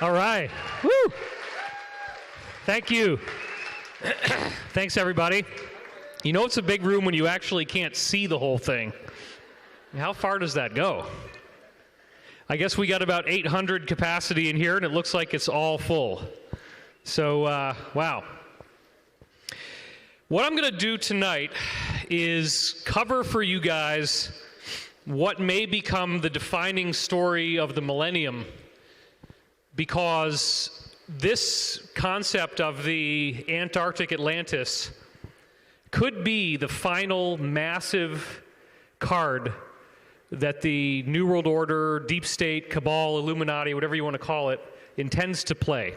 All right. Woo! Thank you. Thanks, everybody. You know it's a big room when you actually can't see the whole thing. How far does that go? I guess we got about 800 capacity in here, and it looks like it's all full. So, wow. What I'm going to do tonight is cover for you guys what may become the defining story of the millennium, because this concept of the Antarctic Atlantis could be the final massive card that the New World Order, Deep State, Cabal, Illuminati, whatever you want to call it, intends to play.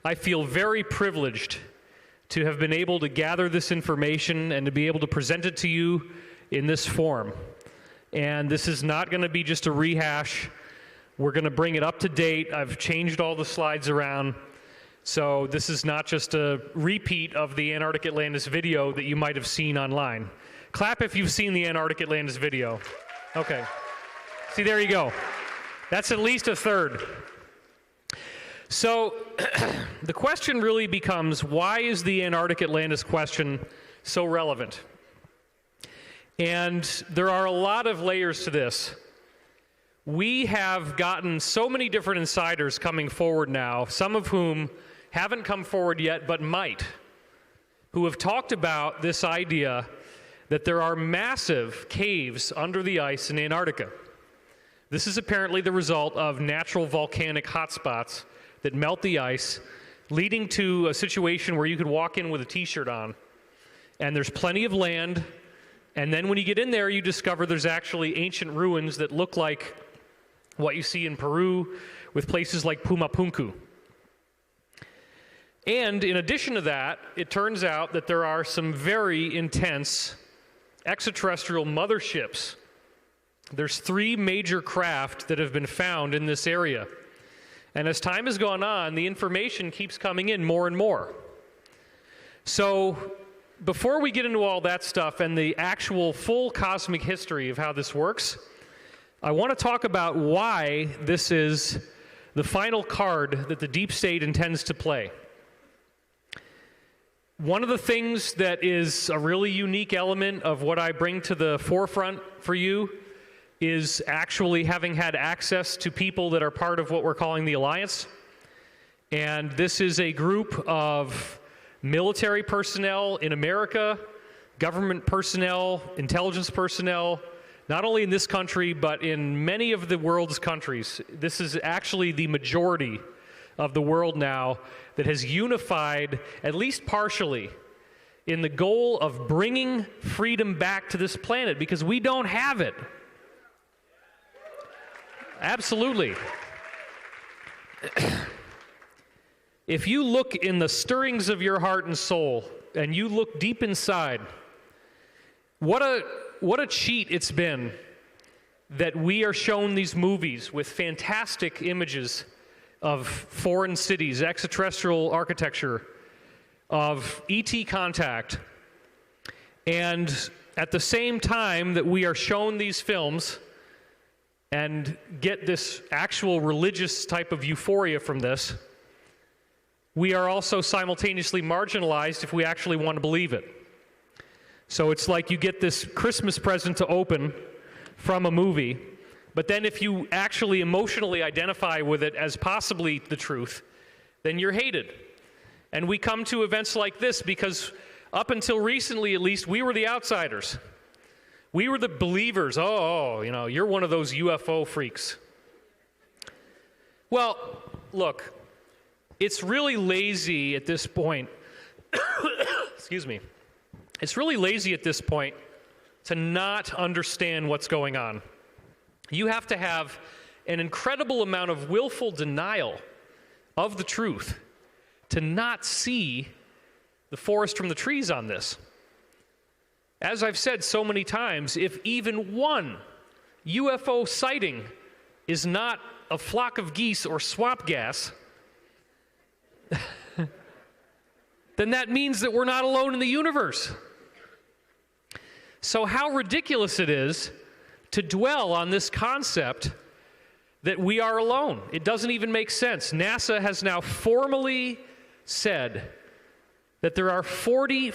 I feel very privileged to have been able to gather this information and to be able to present it to you in this form. And this is not going to be just a rehash. We're going to bring it up to date. I've changed all the slides around. So this is not just a repeat of the Antarctic Atlantis video that you might have seen online. Clap if you've seen the Antarctic Atlantis video. Okay. See, there you go. That's at least a third. So the question really becomes, why is the Antarctic Atlantis question so relevant? And there are a lot of layers to this. We have gotten so many different insiders coming forward now, some of whom haven't come forward yet but might, who have talked about this idea that there are massive caves under the ice in Antarctica. This is apparently the result of natural volcanic hotspots that melt the ice, leading to a situation where you could walk in with a t-shirt on, and there's plenty of land, and then when you get in there, you discover there's actually ancient ruins that look like what you see in Peru with places like Pumapunku. And in addition to that, it turns out that there are some very intense extraterrestrial motherships. There's 3 major craft that have been found in this area. And as time has gone on, the information keeps coming in more and more. So before we get into all that stuff and the actual full cosmic history of how this works, I want to talk about why this is the final card that the deep state intends to play. One of the things that is a really unique element of what I bring to the forefront for you is actually having had access to people that are part of what we're calling the Alliance. And this is a group of military personnel in America, government personnel, intelligence personnel, not only in this country, but in many of the world's countries. This is actually the majority of the world now that has unified, at least partially, in the goal of bringing freedom back to this planet, because we don't have it. Absolutely. If you look in the stirrings of your heart and soul, and you look deep inside, what a cheat it's been that we are shown these movies with fantastic images of foreign cities, extraterrestrial architecture, of ET contact, and at the same time that we are shown these films and get this actual religious type of euphoria from this, we are also simultaneously marginalized if we actually want to believe it. So it's like you get this Christmas present to open from a movie, but then if you actually emotionally identify with it as possibly the truth, then you're hated. And we come to events like this because up until recently, at least, we were the outsiders. We were the believers. You're one of those UFO freaks. Well, look, it's really lazy at this point. Excuse me. It's really lazy at this point to not understand what's going on. You have to have an incredible amount of willful denial of the truth to not see the forest from the trees on this. As I've said so many times, if even one UFO sighting is not a flock of geese or swamp gas, then that means that we're not alone in the universe. So how ridiculous it is to dwell on this concept that we are alone. It doesn't even make sense. NASA has now formally said that there are 40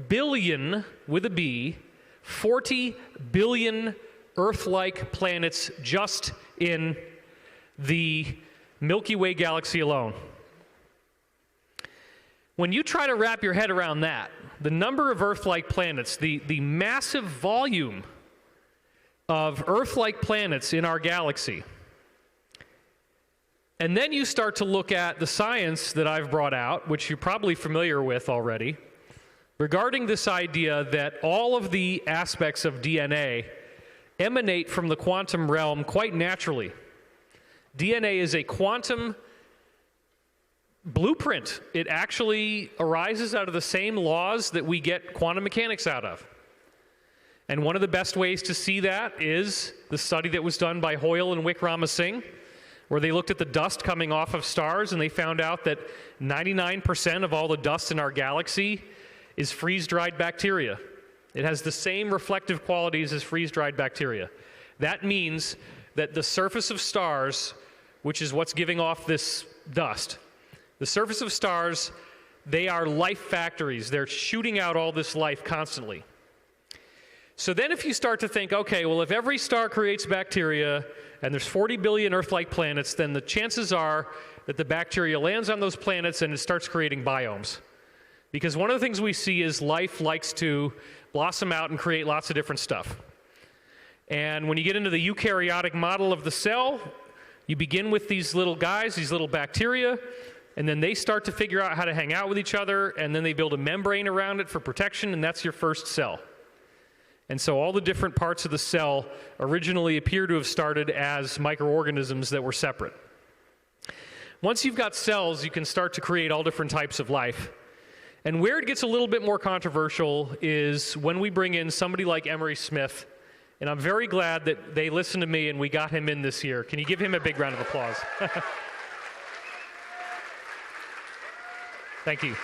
billion, with a B, 40 billion Earth-like planets just in the Milky Way galaxy alone. When you try to wrap your head around that, the number of Earth-like planets, the massive volume of Earth-like planets in our galaxy, and then you start to look at the science that I've brought out, which you're probably familiar with already, regarding this idea that all of the aspects of DNA emanate from the quantum realm quite naturally. DNA is a quantum blueprint. It actually arises out of the same laws that we get quantum mechanics out of. And one of the best ways to see that is the study that was done by Hoyle and Wickramasinghe, where they looked at the dust coming off of stars, and they found out that 99% of all the dust in our galaxy is freeze-dried bacteria. It has the same reflective qualities as freeze-dried bacteria. That means that the surface of stars, which is what's giving off this dust, the surface of stars, they are life factories. They're shooting out all this life constantly. So then if you start to think, okay, well, if every star creates bacteria and there's 40 billion Earth-like planets, then the chances are that the bacteria lands on those planets and it starts creating biomes. Because one of the things we see is life likes to blossom out and create lots of different stuff. And when you get into the eukaryotic model of the cell, you begin with these little guys, these little bacteria, and then they start to figure out how to hang out with each other, and then they build a membrane around it for protection, and that's your first cell. And so all the different parts of the cell originally appear to have started as microorganisms that were separate. Once you've got cells, you can start to create all different types of life. And where it gets a little bit more controversial is when we bring in somebody like Emery Smith, and I'm very glad that they listened to me and we got him in this year. Can you give him a big round of applause? Thank you.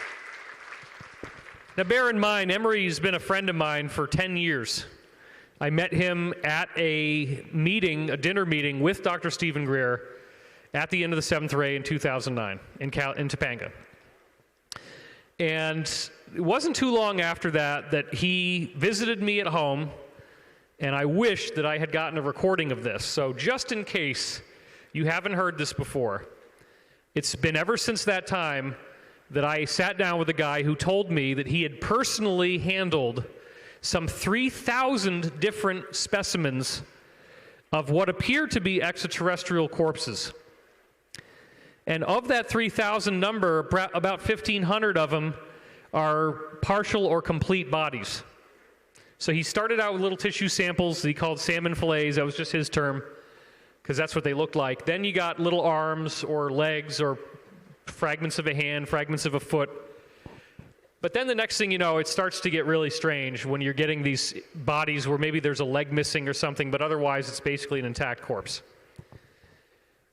Now bear in mind, Emery's been a friend of mine for 10 years. I met him at a meeting, a dinner meeting with Dr. Stephen Greer at the end of the 7th Ray in 2009 in Topanga. And it wasn't too long after that that he visited me at home, and I wished that I had gotten a recording of this. So just in case you haven't heard this before, it's been ever since that time that I sat down with a guy who told me that he had personally handled some 3,000 different specimens of what appeared to be extraterrestrial corpses. And of that 3,000 number, about 1,500 of them are partial or complete bodies. So he started out with little tissue samples that he called salmon fillets. That was just his term, because that's what they looked like. Then you got little arms or legs or fragments of a hand, fragments of a foot. But then the next thing you know, it starts to get really strange when you're getting these bodies where maybe there's a leg missing or something, but otherwise it's basically an intact corpse.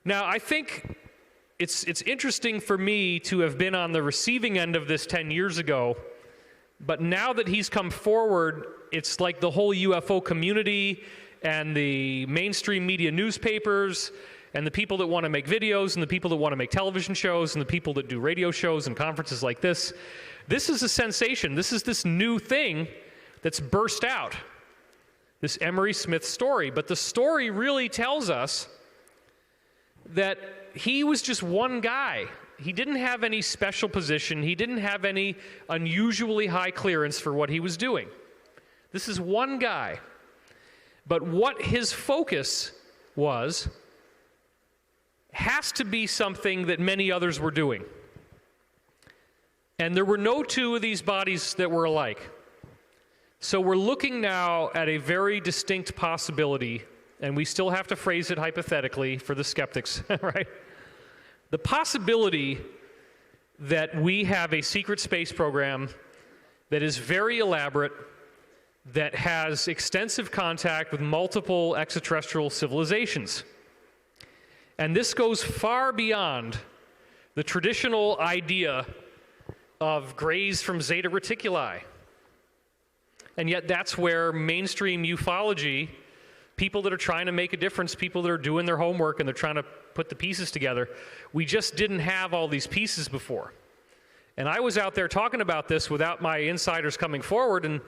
Now, I think it's interesting for me to have been on the receiving end of this 10 years ago, but now that he's come forward, it's like the whole UFO community and the mainstream media newspapers and the people that want to make videos and the people that want to make television shows and the people that do radio shows and conferences like this. This is a sensation. This is this new thing that's burst out, this Emery Smith story. But the story really tells us that he was just one guy. He didn't have any special position. He didn't have any unusually high clearance for what he was doing. This is one guy. But what his focus was has to be something that many others were doing. And there were no two of these bodies that were alike. So we're looking now at a very distinct possibility, and we still have to phrase it hypothetically for the skeptics, right? The possibility that we have a secret space program that is very elaborate, that has extensive contact with multiple extraterrestrial civilizations. And this goes far beyond the traditional idea of grays from Zeta Reticuli. And yet that's where mainstream ufology people that are trying to make a difference, people that are doing their homework and they're trying to put the pieces together. We just didn't have all these pieces before. And I was out there talking about this without my insiders coming forward, and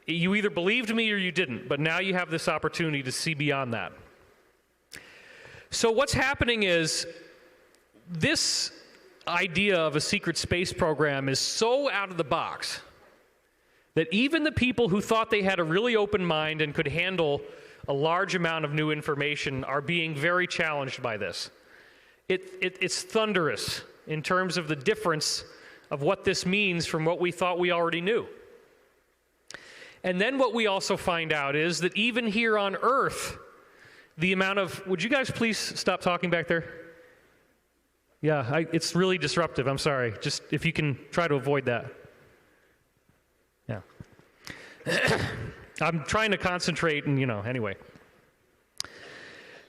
you either believed me or you didn't, but now you have this opportunity to see beyond that. So what's happening is this idea of a secret space program is so out of the box that even the people who thought they had a really open mind and could handle a large amount of new information are being very challenged by this. It's thunderous in terms of the difference of what this means from what we thought we already knew. And then what we also find out is that even here on Earth, the amount of, would you guys please stop talking back there? Yeah, it's really disruptive, I'm sorry. Just if you can try to avoid that. Yeah. I'm trying to concentrate and, anyway.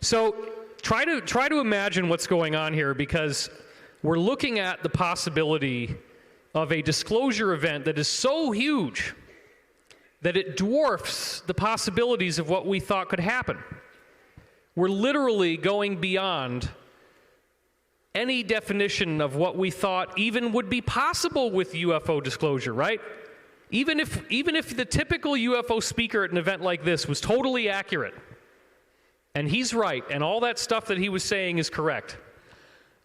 So try to imagine what's going on here, because we're looking at the possibility of a disclosure event that is so huge that it dwarfs the possibilities of what we thought could happen. We're literally going beyond any definition of what we thought even would be possible with UFO disclosure, right? Even if the typical UFO speaker at an event like this was totally accurate, and he's right, and all that stuff that he was saying is correct,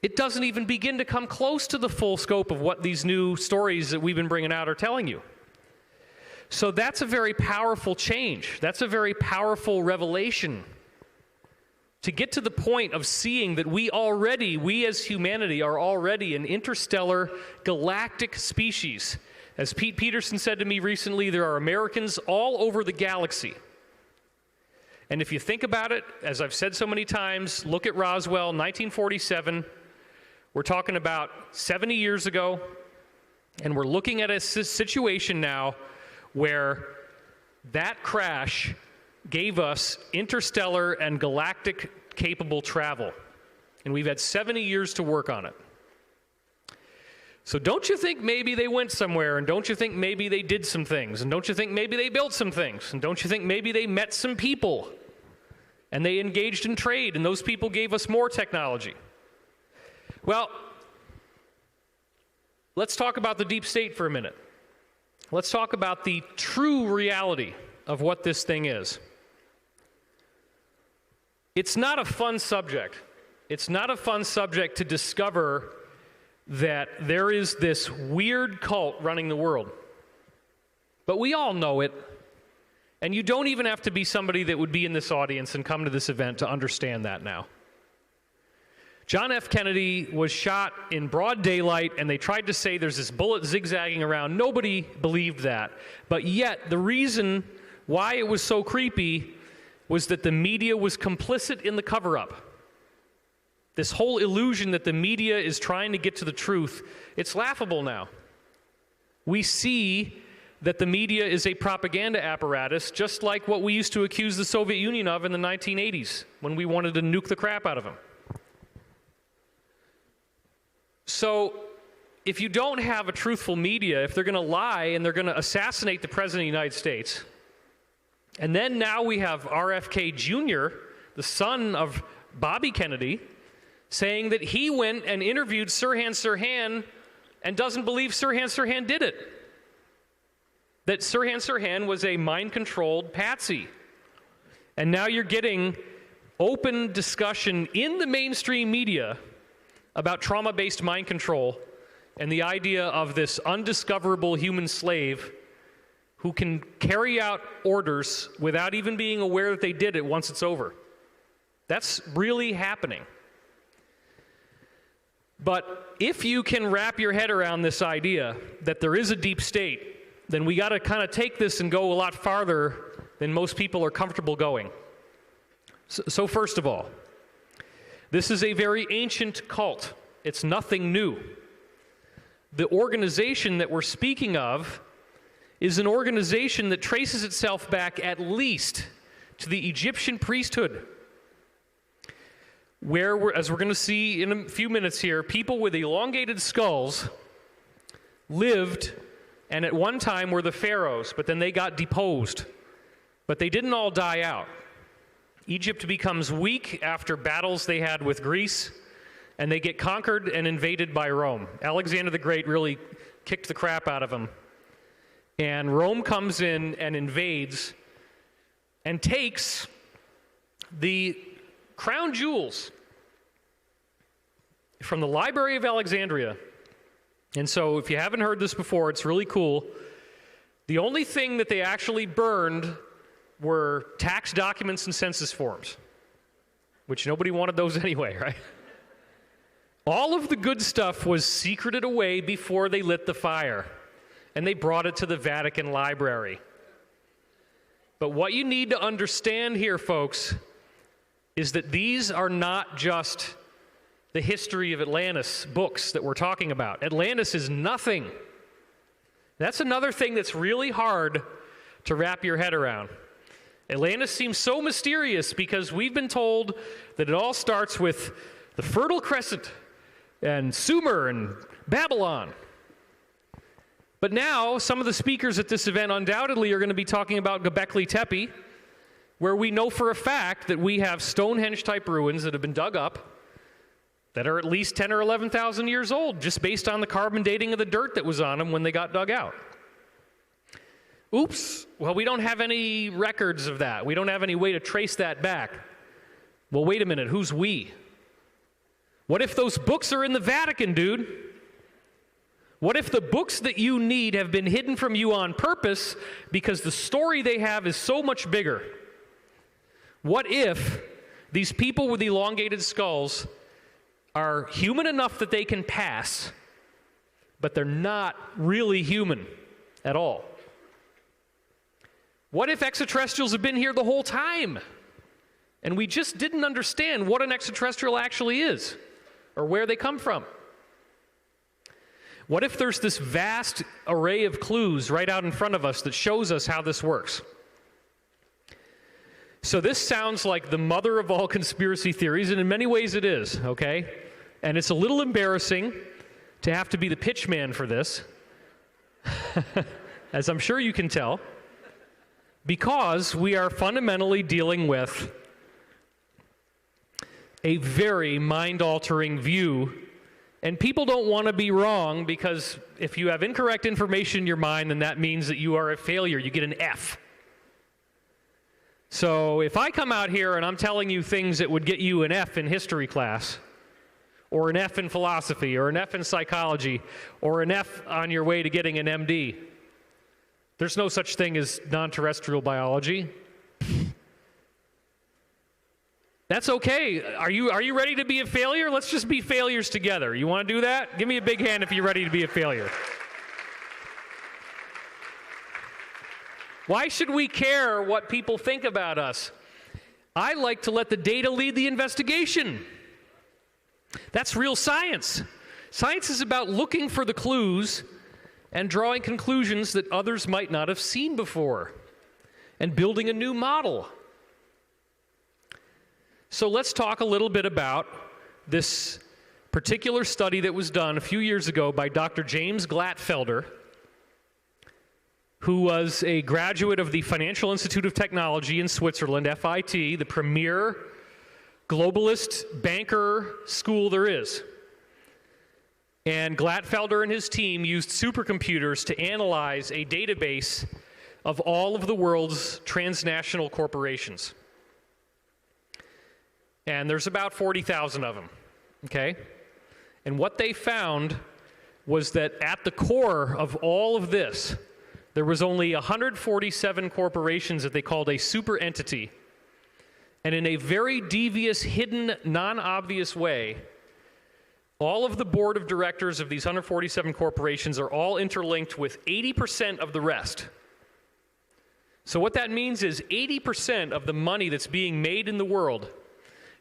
it doesn't even begin to come close to the full scope of what these new stories that we've been bringing out are telling you. So that's a very powerful change. That's a very powerful revelation. To get to the point of seeing that we as humanity, are already an interstellar galactic species. As Pete Peterson said to me recently, there are Americans all over the galaxy. And if you think about it, as I've said so many times, look at Roswell, 1947. We're talking about 70 years ago, and we're looking at a situation now where that crash gave us interstellar and galactic capable travel. And we've had 70 years to work on it. So don't you think maybe they went somewhere, and don't you think maybe they did some things, and don't you think maybe they built some things, and don't you think maybe they met some people, and they engaged in trade, and those people gave us more technology? Well, let's talk about the deep state for a minute. Let's talk about the true reality of what this thing is. It's not a fun subject. It's not a fun subject to discover that there is this weird cult running the world. But we all know it. And you don't even have to be somebody that would be in this audience and come to this event to understand that now. John F. Kennedy was shot in broad daylight, and they tried to say there's this bullet zigzagging around. Nobody believed that. But yet, the reason why it was so creepy was that the media was complicit in the cover-up. This whole illusion that the media is trying to get to the truth, it's laughable now. We see that the media is a propaganda apparatus, just like what we used to accuse the Soviet Union of in the 1980s, when we wanted to nuke the crap out of them. So, if you don't have a truthful media, if they're going to lie and they're going to assassinate the President of the United States, and then now we have RFK Jr., the son of Bobby Kennedy, saying that he went and interviewed Sirhan Sirhan and doesn't believe Sirhan Sirhan did it. That Sirhan Sirhan was a mind-controlled patsy. And now you're getting open discussion in the mainstream media about trauma-based mind control and the idea of this undiscoverable human slave who can carry out orders without even being aware that they did it once it's over. That's really happening. But if you can wrap your head around this idea that there is a deep state, then we got to kind of take this and go a lot farther than most people are comfortable going. So first of all, this is a very ancient cult. It's nothing new. The organization that we're speaking of is an organization that traces itself back at least to the Egyptian priesthood, where, as we're going to see in a few minutes here, people with elongated skulls lived and at one time were the pharaohs, but then they got deposed. But they didn't all die out. Egypt becomes weak after battles they had with Greece, and they get conquered and invaded by Rome. Alexander the Great really kicked the crap out of them. And Rome comes in and invades and takes the crown jewels from the Library of Alexandria. And so if you haven't heard this before, it's really cool. The only thing that they actually burned were tax documents and census forms, which nobody wanted those anyway, right? All of the good stuff was secreted away before they lit the fire, and they brought it to the Vatican Library. But what you need to understand here, folks, is that these are not just the history of Atlantis books that we're talking about. Atlantis is nothing. That's another thing that's really hard to wrap your head around. Atlantis seems so mysterious because we've been told that it all starts with the Fertile Crescent and Sumer and Babylon. But now, some of the speakers at this event undoubtedly are going to be talking about Göbekli Tepe, where we know for a fact that we have Stonehenge-type ruins that have been dug up that are at least 10 or 11,000 years old, just based on the carbon dating of the dirt that was on them when they got dug out. Oops, well, we don't have any records of that. We don't have any way to trace that back. Well, wait a minute, who's we? What if those books are in the Vatican, dude? What if the books that you need have been hidden from you on purpose because the story they have is so much bigger? What if these people with elongated skulls are human enough that they can pass, but they're not really human at all? What if extraterrestrials have been here the whole time, and we just didn't understand what an extraterrestrial actually is, or where they come from? What if there's this vast array of clues right out in front of us that shows us how this works? So this sounds like the mother of all conspiracy theories, and in many ways it is, okay? And it's a little embarrassing to have to be the pitch man for this, as I'm sure you can tell, because we are fundamentally dealing with a very mind-altering view. And people don't want to be wrong, because if you have incorrect information in your mind, then that means that you are a failure. You get an F. So if I come out here and I'm telling you things that would get you an F in history class, or an F in philosophy, or an F in psychology, or an F on your way to getting an MD, there's no such thing as non-terrestrial biology. That's okay. Are you ready to be a failure? Let's just be failures together. You want to do that? Give me a big hand if you're ready to be a failure. Why should we care what people think about us? I like to let the data lead the investigation. That's real science. Science is about looking for the clues and drawing conclusions that others might not have seen before, and building a new model. So let's talk a little bit about this particular study that was done a few years ago by Dr. James Glatfelder, who was a graduate of the Financial Institute of Technology in Switzerland, FIT, the premier globalist banker school there is. And Glatfelder and his team used supercomputers to analyze a database of all of the world's transnational corporations. And there's about 40,000 of them, okay? And what they found was that at the core of all of this, there was only 147 corporations that they called a super entity. And in a very devious, hidden, non-obvious way, all of the board of directors of these 147 corporations are all interlinked with 80% of the rest. So what that means is 80% of the money that's being made in the world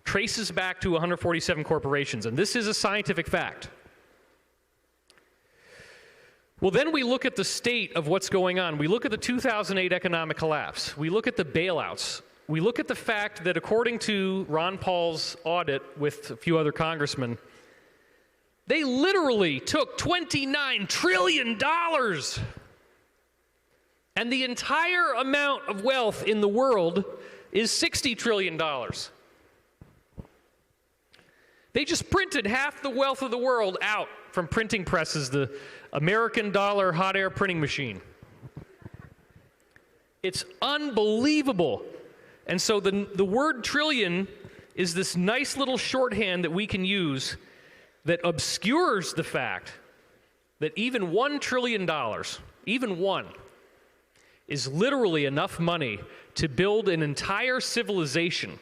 traces back to 147 corporations, and this is a scientific fact. Well, then we look at the state of what's going on. We look at the 2008 economic collapse. We look at the bailouts. We look at the fact that according to Ron Paul's audit with a few other congressmen, they literally took $29 trillion. And the entire amount of wealth in the world is $60 trillion. They just printed half the wealth of the world out from printing presses, the American dollar hot air printing machine. It's unbelievable. And so the word trillion is this nice little shorthand that we can use that obscures the fact that even $1 trillion, even one, is literally enough money to build an entire civilization.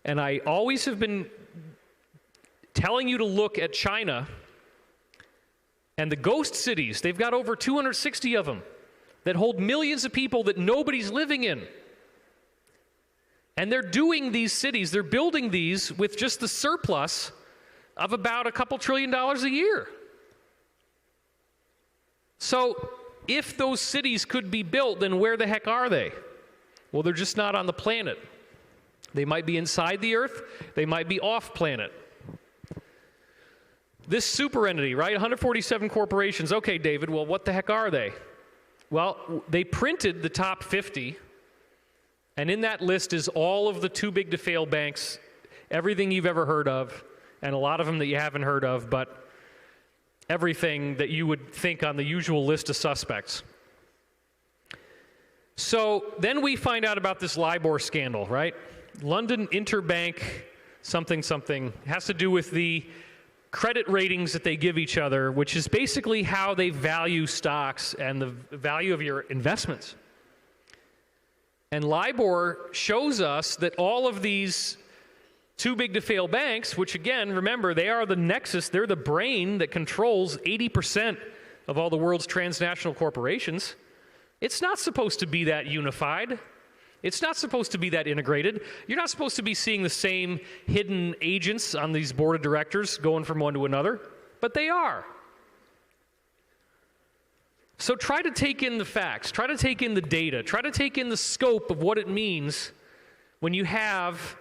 And I always have been telling you to look at China and the ghost cities. They've got over 260 of them that hold millions of people that nobody's living in. And they're doing these cities, they're building these with just the surplus of about a couple $1 trillion a year. So if those cities could be built, then where the heck are they? Well, they're just not on the planet. They might be inside the Earth, they might be off planet. This super entity, right? 147 corporations. Okay, David, well, what the heck are they? Well, they printed the top 50, and in that list is all of the too big to fail banks, everything you've ever heard of, and a lot of them that you haven't heard of, but everything that you would think on the usual list of suspects. So then we find out about this LIBOR scandal, right? London Interbank something something has to do with the credit ratings that they give each other, which is basically how they value stocks and the value of your investments. And LIBOR shows us that all of these too big to fail banks, which again, remember, they are the nexus, they're the brain that controls 80% of all the world's transnational corporations. It's not supposed to be that unified. It's not supposed to be that integrated. You're not supposed to be seeing the same hidden agents on these board of directors going from one to another, but they are. So try to take in the facts, try to take in the data, try to take in the scope of what it means when you have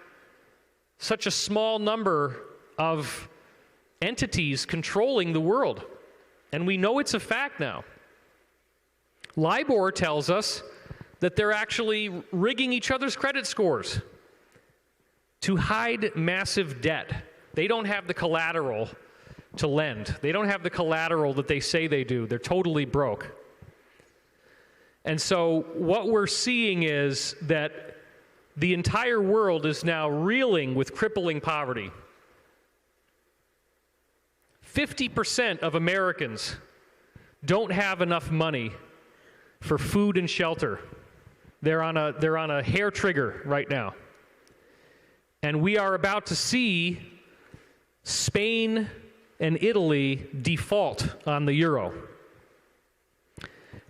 such a small number of entities controlling the world. And we know it's a fact now. LIBOR tells us that they're actually rigging each other's credit scores to hide massive debt. They don't have the collateral to lend. They don't have the collateral that they say they do. They're totally broke. And so what we're seeing is that the entire world is now reeling with crippling poverty. 50% of Americans don't have enough money for food and shelter. They're on a hair trigger right now. And we are about to see Spain and Italy default on the euro.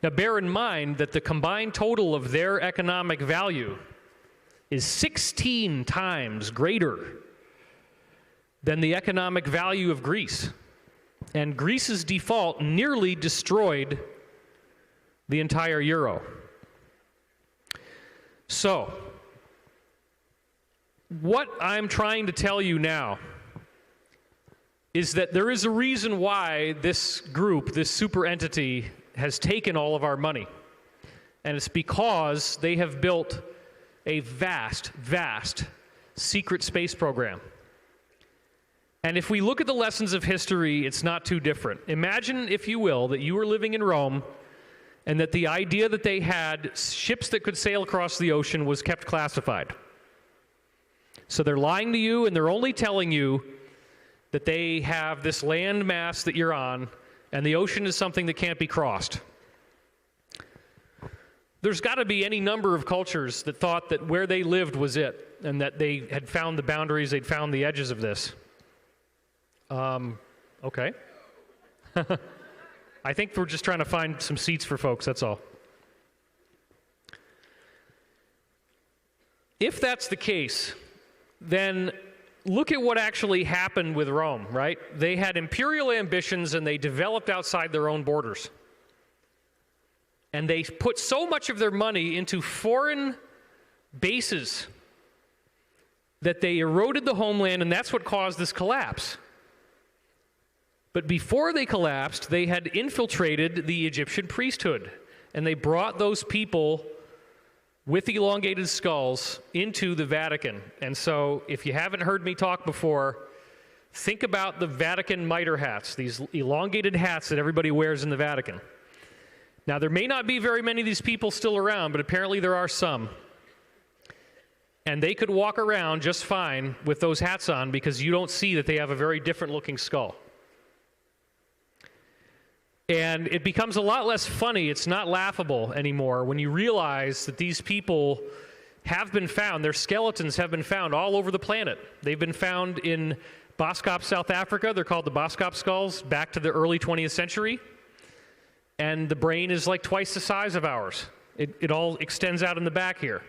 Now bear in mind that the combined total of their economic value is 16 times greater than the economic value of Greece. And Greece's default nearly destroyed the entire euro. So, what I'm trying to tell you now is that there is a reason why this group, this super entity, has taken all of our money. And it's because they have built a vast, vast secret space program. And if we look at the lessons of history, it's not too different. Imagine, if you will, that you were living in Rome and that the idea that they had ships that could sail across the ocean was kept classified. So they're lying to you, and they're only telling you that they have this land mass that you're on, and the ocean is something that can't be crossed. There's got to be any number of cultures that thought that where they lived was it, and that they had found the boundaries, they'd found the edges of this. Okay. I think we're just trying to find some seats for folks, that's all. If that's the case, then look at what actually happened with Rome, right? They had imperial ambitions and they developed outside their own borders. And they put so much of their money into foreign bases that they eroded the homeland, and that's what caused this collapse. But before they collapsed, they had infiltrated the Egyptian priesthood, and they brought those people with elongated skulls into the Vatican. And so if you haven't heard me talk before, think about the Vatican mitre hats, these elongated hats that everybody wears in the Vatican. Now, there may not be very many of these people still around, but apparently there are some. And they could walk around just fine with those hats on because you don't see that they have a very different looking skull. And it becomes a lot less funny, it's not laughable anymore when you realize that these people have been found, their skeletons have been found all over the planet. They've been found in Boskop, South Africa. They're called the Boskop skulls, back to the early 20th century. And the brain is like twice the size of ours. It all extends out in the back here.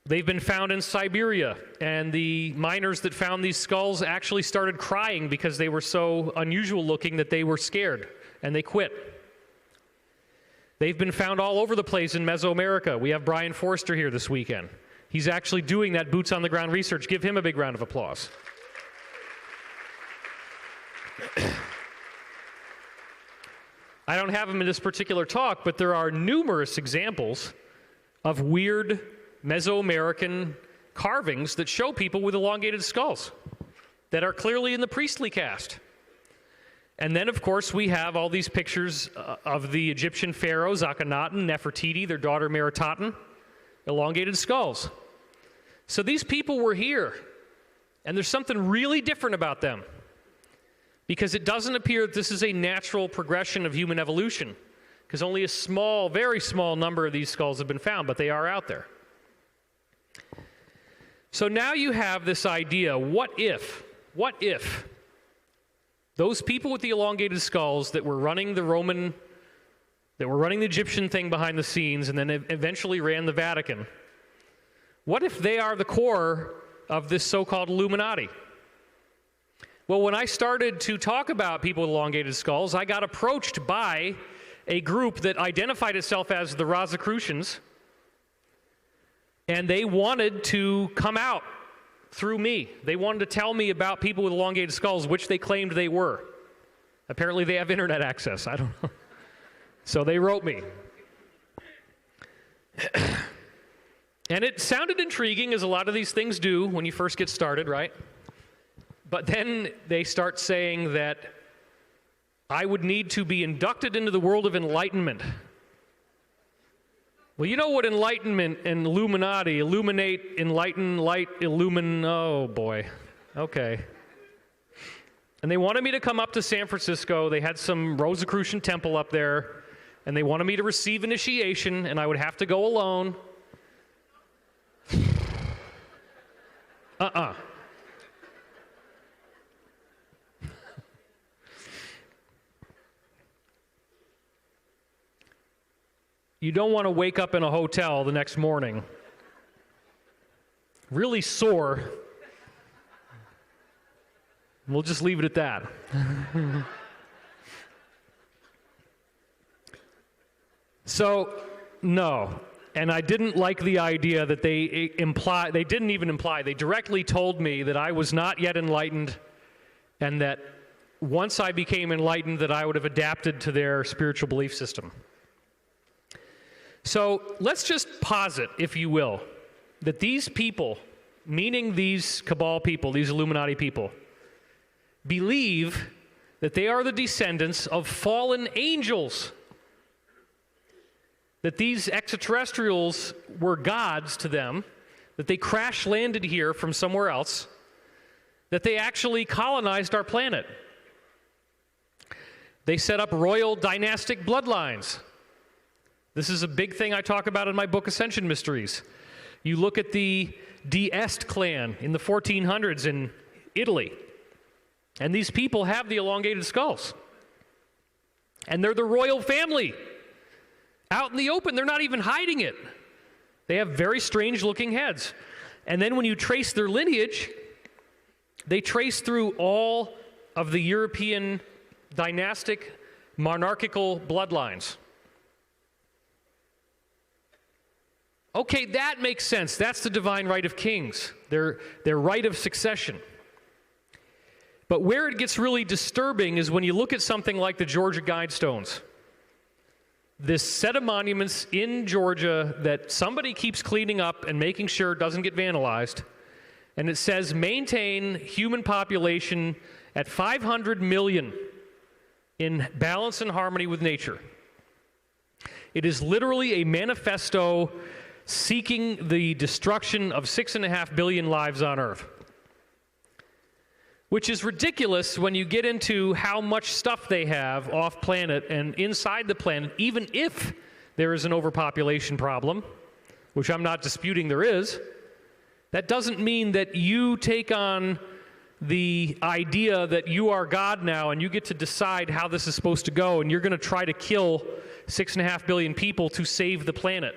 They've been found in Siberia, and the miners that found these skulls actually started crying because they were so unusual looking that they were scared, and they quit. They've been found all over the place in Mesoamerica. We have Brian Forster here this weekend. He's actually doing that boots-on-the-ground research. Give him a big round of applause. I don't have him in this particular talk, but there are numerous examples of weird Mesoamerican carvings that show people with elongated skulls that are clearly in the priestly caste. And then, of course, we have all these pictures of the Egyptian pharaohs, Akhenaten, Nefertiti, their daughter Meritaten, elongated skulls. So these people were here, and there's something really different about them because it doesn't appear that this is a natural progression of human evolution because only a small, very small number of these skulls have been found, but they are out there. So now you have this idea, what if those people with the elongated skulls that were running the Egyptian thing behind the scenes and then eventually ran the Vatican, what if they are the core of this so-called Illuminati? Well, when I started to talk about people with elongated skulls, I got approached by a group that identified itself as the Rosicrucians, and they wanted to come out through me. They wanted to tell me about people with elongated skulls, which they claimed they were. Apparently they have internet access. I don't know. So they wrote me. And it sounded intriguing, as a lot of these things do when you first get started, right? But then they start saying that I would need to be inducted into the world of enlightenment. Well, you know what enlightenment and Illuminati, illuminate, enlighten, light, illumine, oh boy, okay. And they wanted me to come up to San Francisco. They had some Rosicrucian temple up there, and they wanted me to receive initiation, and I would have to go alone. You don't want to wake up in a hotel the next morning, really sore. We'll just leave it at that. So, no. And I didn't like the idea that they didn't even imply, they directly told me that I was not yet enlightened and that once I became enlightened that I would have adapted to their spiritual belief system. So let's just posit, if you will, that these people, meaning these cabal people, these Illuminati people, believe that they are the descendants of fallen angels, that these extraterrestrials were gods to them, that they crash landed here from somewhere else, that they actually colonized our planet. They set up royal dynastic bloodlines. This is a big thing I talk about in my book, Ascension Mysteries. You look at the d'Este clan in the 1400s in Italy, and these people have the elongated skulls. And they're the royal family. Out in the open, they're not even hiding it. They have very strange-looking heads. And then when you trace their lineage, they trace through all of the European dynastic monarchical bloodlines. Okay, that makes sense. That's the divine right of kings, their right of succession. But where it gets really disturbing is when you look at something like the Georgia Guidestones. this set of monuments in Georgia that somebody keeps cleaning up and making sure it doesn't get vandalized. And it says maintain human population at 500 million in balance and harmony with nature. It is literally a manifesto seeking the destruction of 6.5 billion lives on Earth. Which is ridiculous when you get into how much stuff they have off planet and inside the planet, even if there is an overpopulation problem, which I'm not disputing there is. That doesn't mean that you take on the idea that you are God now and you get to decide how this is supposed to go and you're going to try to kill 6.5 billion people to save the planet.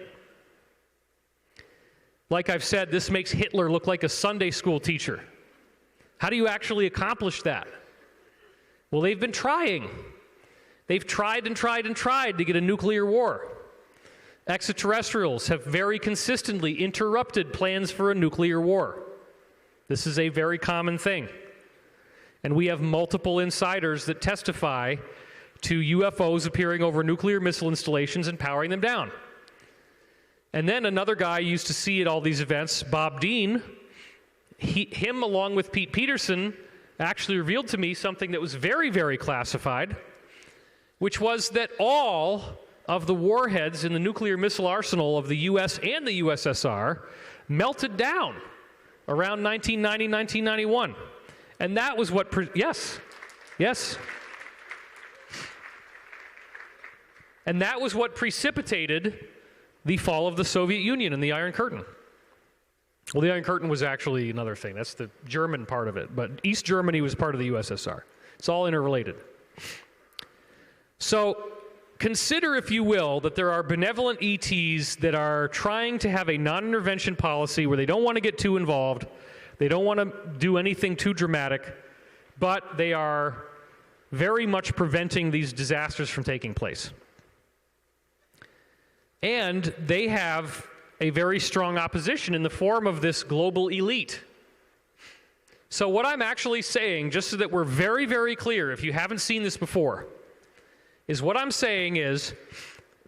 Like I've said, this makes Hitler look like a Sunday school teacher. How do you actually accomplish that? Well, they've been trying. They've tried and tried and tried to get a nuclear war. Extraterrestrials have very consistently interrupted plans for a nuclear war. This is a very common thing. And we have multiple insiders that testify to UFOs appearing over nuclear missile installations and powering them down. And then another guy used to see at all these events, Bob Dean, him along with Pete Peterson actually revealed to me something that was very, very classified, which was that all of the warheads in the nuclear missile arsenal of the U.S. and the USSR melted down around 1990, 1991. And that was what, yes. And that was what precipitated the fall of the Soviet Union and the Iron Curtain. Well, the Iron Curtain was actually another thing. That's the German part of it. But East Germany was part of the USSR. It's all interrelated. So consider, if you will, that there are benevolent ETs that are trying to have a non-intervention policy where they don't want to get too involved. They don't want to do anything too dramatic. But they are very much preventing these disasters from taking place. And they have a very strong opposition in the form of this global elite. So what I'm actually saying, just so that we're very, very clear, if you haven't seen this before, is what I'm saying is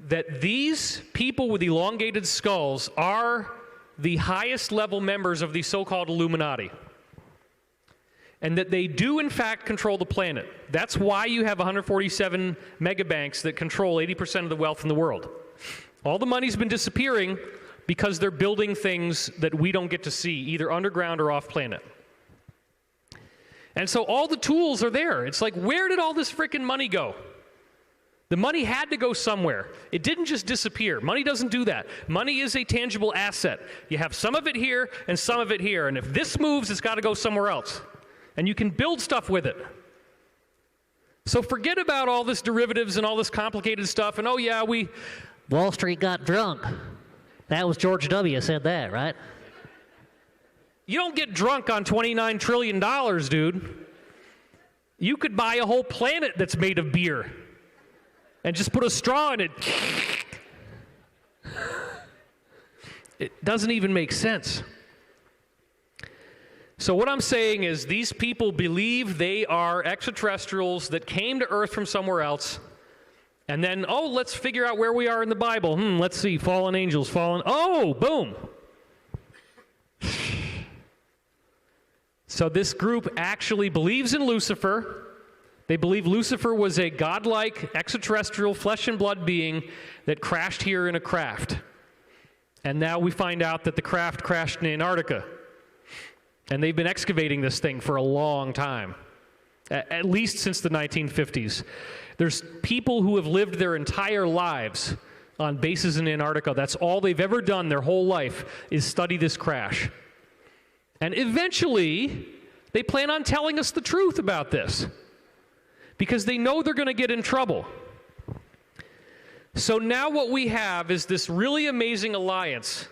that these people with elongated skulls are the highest level members of the so-called Illuminati. And that they do, in fact, control the planet. That's why you have 147 megabanks that control 80% of the wealth in the world. All the money's been disappearing because they're building things that we don't get to see, either underground or off planet. And so all the tools are there. It's like, where did all this frickin' money go? The money had to go somewhere. It didn't just disappear. Money doesn't do that. Money is a tangible asset. You have some of it here and some of it here. And if this moves, it's got to go somewhere else. And you can build stuff with it. So forget about all this derivatives and all this complicated stuff. And oh yeah, Wall Street got drunk. That was George W. said that, right? You don't get drunk on $29 trillion, dude. You could buy a whole planet that's made of beer and just put a straw in it. It doesn't even make sense. So what I'm saying is these people believe they are extraterrestrials that came to Earth from somewhere else. And then, oh, let's figure out where we are in the Bible. Let's see, fallen angels, oh, boom. So this group actually believes in Lucifer. They believe Lucifer was a godlike extraterrestrial flesh and blood being that crashed here in a craft. And now we find out that the craft crashed in Antarctica. And they've been excavating this thing for a long time, at least since the 1950s. There's people who have lived their entire lives on bases in Antarctica. That's all they've ever done their whole life is study this crash. And eventually, they plan on telling us the truth about this because they know they're going to get in trouble. So now what we have is this really amazing alliance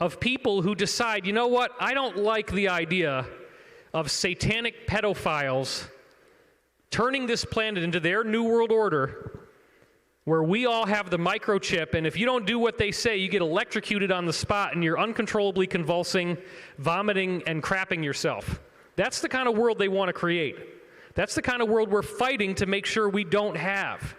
of people who decide, you know what, I don't like the idea of satanic pedophiles turning this planet into their new world order where we all have the microchip, and if you don't do what they say, you get electrocuted on the spot and you're uncontrollably convulsing, vomiting, and crapping yourself. That's the kind of world they want to create. That's the kind of world we're fighting to make sure we don't have.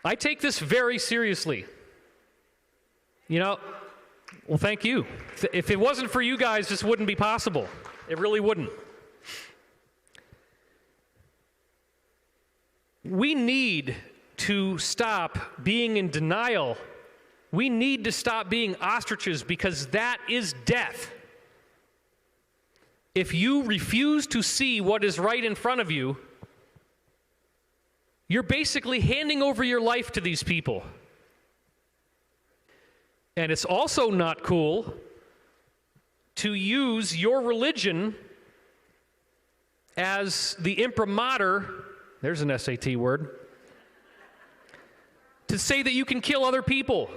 I take this very seriously. You know, well, thank you. If it wasn't for you guys, this wouldn't be possible. It really wouldn't. We need to stop being in denial. We need to stop being ostriches, because that is death. If you refuse to see what is right in front of you, you're basically handing over your life to these people. And it's also not cool to use your religion as the imprimatur, there's an SAT word, to say that you can kill other people.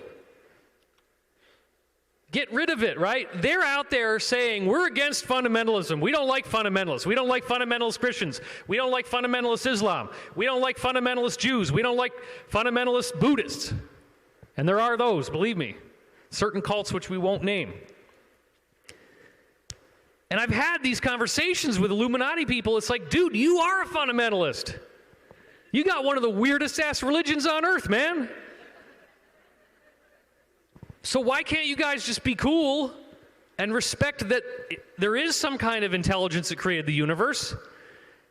Get rid of it, right? They're out there saying, we're against fundamentalism. We don't like fundamentalists. We don't like fundamentalist Christians. We don't like fundamentalist Islam. We don't like fundamentalist Jews. We don't like fundamentalist Buddhists. And there are those, believe me. Certain cults which we won't name. And I've had these conversations with Illuminati people. It's like, dude, you are a fundamentalist. You got one of the weirdest ass religions on earth, man. So why can't you guys just be cool and respect that there is some kind of intelligence that created the universe?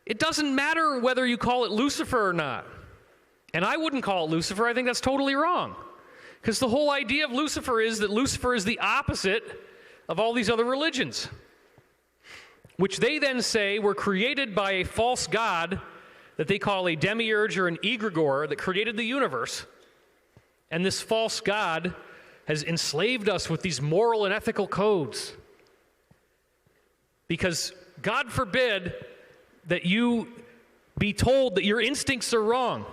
It doesn't matter whether you call it Lucifer or not. And I wouldn't call it Lucifer. I think that's totally wrong. Because the whole idea of Lucifer is that Lucifer is the opposite of all these other religions, which they then say were created by a false god that they call a demiurge or an egregore that created the universe. And this false god has enslaved us with these moral and ethical codes. Because God forbid that you be told that your instincts are wrong.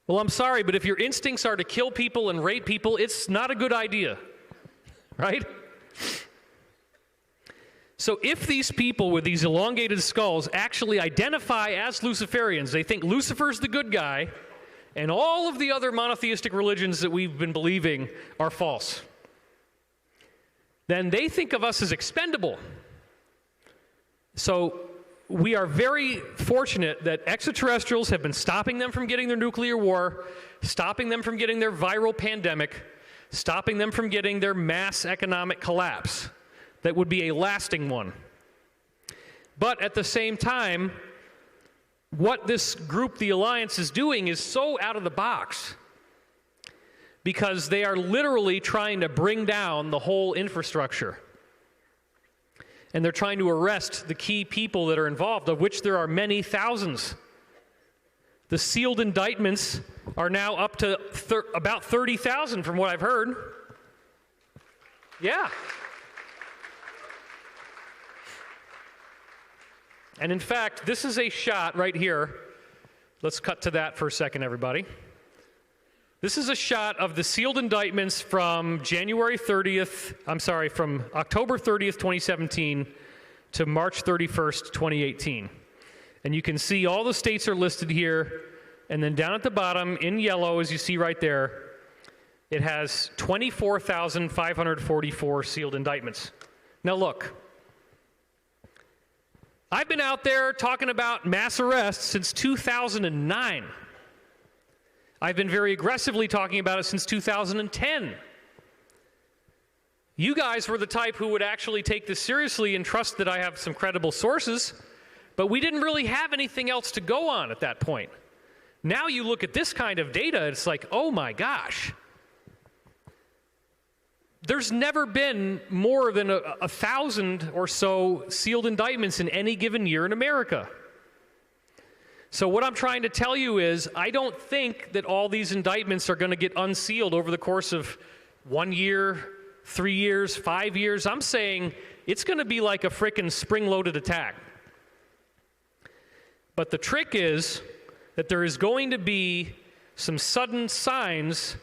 Well, I'm sorry, but if your instincts are to kill people and rape people, it's not a good idea, right? So if these people with these elongated skulls actually identify as Luciferians, they think Lucifer's the good guy, and all of the other monotheistic religions that we've been believing are false, then they think of us as expendable. So we are very fortunate that extraterrestrials have been stopping them from getting their nuclear war, stopping them from getting their viral pandemic, stopping them from getting their mass economic collapse that would be a lasting one. But at the same time, what this group, the Alliance, is doing is so out of the box, because they are literally trying to bring down the whole infrastructure. And they're trying to arrest the key people that are involved, of which there are many thousands. The sealed indictments are now up to about 30,000 from what I've heard. Yeah. And in fact, this is a shot right here. Let's cut to that for a second, everybody. This is a shot of the sealed indictments from from October 30th, 2017 to March 31st, 2018. And you can see all the states are listed here. And then down at the bottom, in yellow, as you see right there, it has 24,544 sealed indictments. Now look, I've been out there talking about mass arrests since 2009. I've been very aggressively talking about it since 2010. You guys were the type who would actually take this seriously and trust that I have some credible sources, but we didn't really have anything else to go on at that point. Now you look at this kind of data, it's like, oh my gosh. There's never been more than 1,000 or so sealed indictments in any given year in America. So what I'm trying to tell you is, I don't think that all these indictments are going to get unsealed over the course of 1 year, 3 years, 5 years. I'm saying it's going to be like a frickin' spring-loaded attack. But the trick is that there is going to be some sudden signs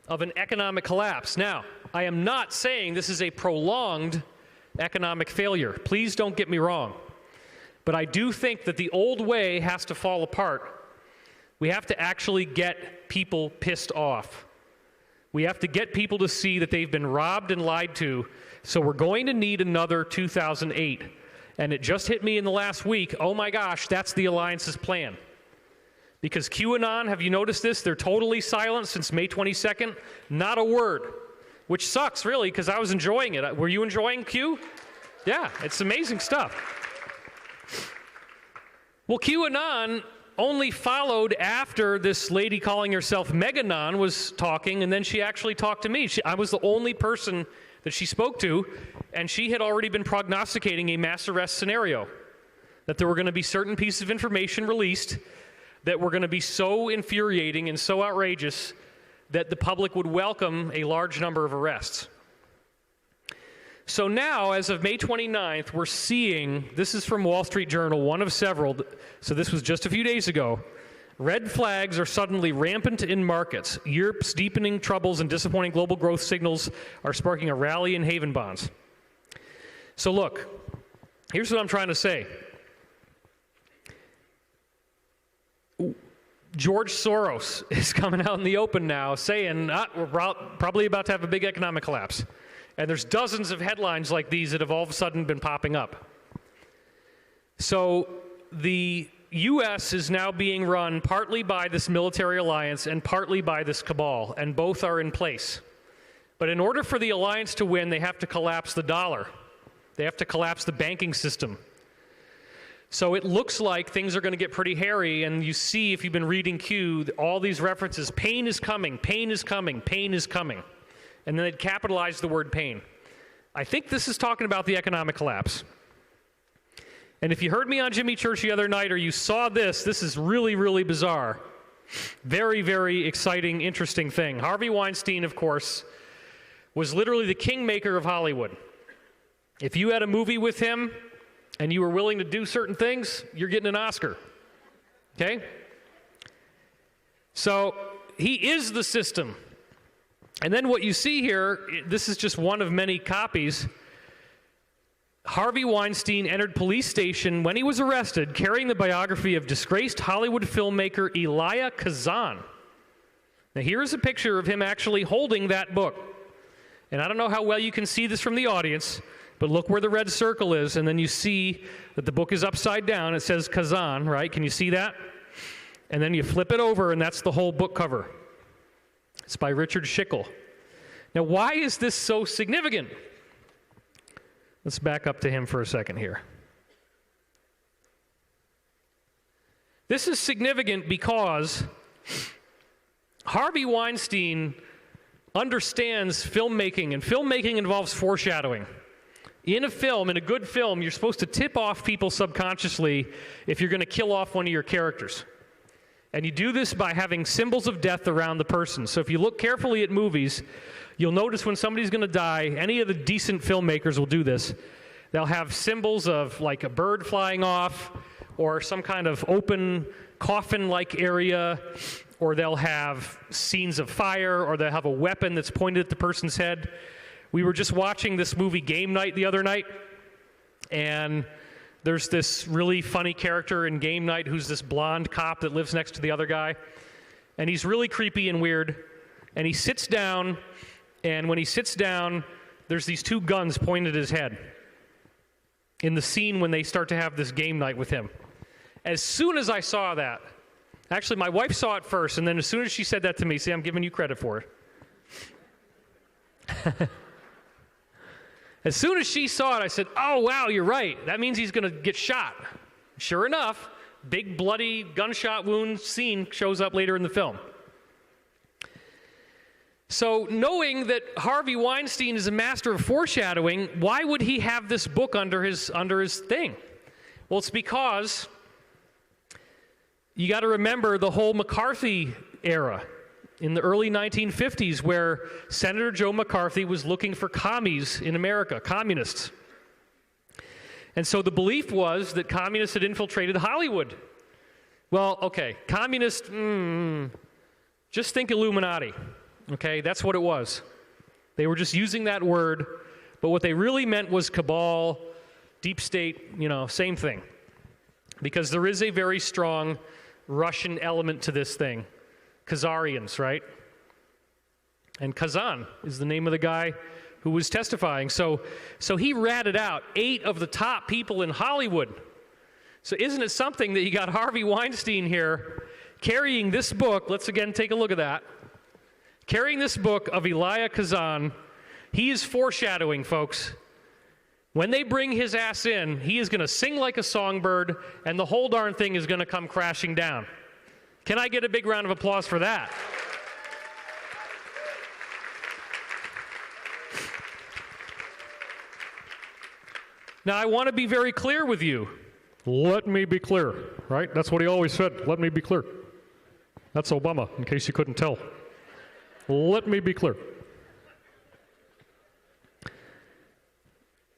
of an economic collapse. Now, I am not saying this is a prolonged economic failure. Please don't get me wrong. But I do think that the old way has to fall apart. We have to actually get people pissed off. We have to get people to see that they've been robbed and lied to. So we're going to need another 2008. And it just hit me in the last week, oh my gosh, that's the Alliance's plan. Because QAnon, have you noticed this? They're totally silent since May 22nd. Not a word. Which sucks, really, because I was enjoying it. Were you enjoying Q? Yeah, it's amazing stuff. Well, QAnon only followed after this lady calling herself Meganon was talking, and then she actually talked to me. I was the only person that she spoke to, and she had already been prognosticating a mass arrest scenario, that there were going to be certain pieces of information released that were going to be so infuriating and so outrageous that the public would welcome a large number of arrests. So now, as of May 29th, we're seeing, this is from Wall Street Journal, one of several, so this was just a few days ago, red flags are suddenly rampant in markets. Europe's deepening troubles and disappointing global growth signals are sparking a rally in haven bonds. So look, here's what I'm trying to say. George Soros is coming out in the open now saying, we're probably about to have a big economic collapse. And there's dozens of headlines like these that have all of a sudden been popping up. So the U.S. is now being run partly by this military alliance and partly by this cabal, and both are in place. But in order for the alliance to win, they have to collapse the dollar. They have to collapse the banking system. So it looks like things are going to get pretty hairy, and you see, if you've been reading Q, all these references, pain is coming, pain is coming, pain is coming. And then they'd capitalize the word pain. I think this is talking about the economic collapse. And if you heard me on Jimmy Church the other night, or you saw this is really, really bizarre. Very, very exciting, interesting thing. Harvey Weinstein, of course, was literally the kingmaker of Hollywood. If you had a movie with him, and you were willing to do certain things, you're getting an Oscar. Okay? So he is the system. And then what you see here, this is just one of many copies. Harvey Weinstein entered police station when he was arrested carrying the biography of disgraced Hollywood filmmaker Elia Kazan. Now here's a picture of him actually holding that book. And I don't know how well you can see this from the audience, but look where the red circle is, and then you see that the book is upside down. It says Kazan, right? Can you see that? And then you flip it over, and that's the whole book cover. It's by Richard Schickel. Now, why is this so significant? Let's back up to him for a second here. This is significant because Harvey Weinstein understands filmmaking, and filmmaking involves foreshadowing. In a film, in a good film, you're supposed to tip off people subconsciously if you're going to kill off one of your characters. And you do this by having symbols of death around the person. So if you look carefully at movies, you'll notice when somebody's going to die, any of the decent filmmakers will do this. They'll have symbols of like a bird flying off, or some kind of open coffin-like area, or they'll have scenes of fire, or they'll have a weapon that's pointed at the person's head. We were just watching this movie Game Night the other night, and there's this really funny character in Game Night who's this blonde cop that lives next to the other guy, and he's really creepy and weird, and he sits down, and when he sits down, there's these two guns pointed at his head in the scene when they start to have this game night with him. As soon as I saw that, actually my wife saw it first, and then as soon as she said that to me, see, I'm giving you credit for it. As soon as she saw it, I said, oh, wow, you're right. That means he's going to get shot. Sure enough, big bloody gunshot wound scene shows up later in the film. So knowing that Harvey Weinstein is a master of foreshadowing, why would he have this book under his thing? Well, it's because you got to remember the whole McCarthy era in the early 1950s, where Senator Joe McCarthy was looking for commies in America, communists. And so the belief was that communists had infiltrated Hollywood. Well, okay, communist, just think Illuminati, okay? That's what it was. They were just using that word, but what they really meant was cabal, deep state, same thing. Because there is a very strong Russian element to this thing. Khazarians, right? And Kazan is the name of the guy who was testifying. So he ratted out 8 of the top people in Hollywood. So isn't it something that you got Harvey Weinstein here carrying this book. Let's again take a look at that. Carrying this book of Elia Kazan, he is foreshadowing, folks. When they bring his ass in, he is going to sing like a songbird, and the whole darn thing is going to come crashing down. Can I get a big round of applause for that? Now, I want to be very clear with you. Let me be clear, right? That's what he always said. Let me be clear. That's Obama, in case you couldn't tell. Let me be clear.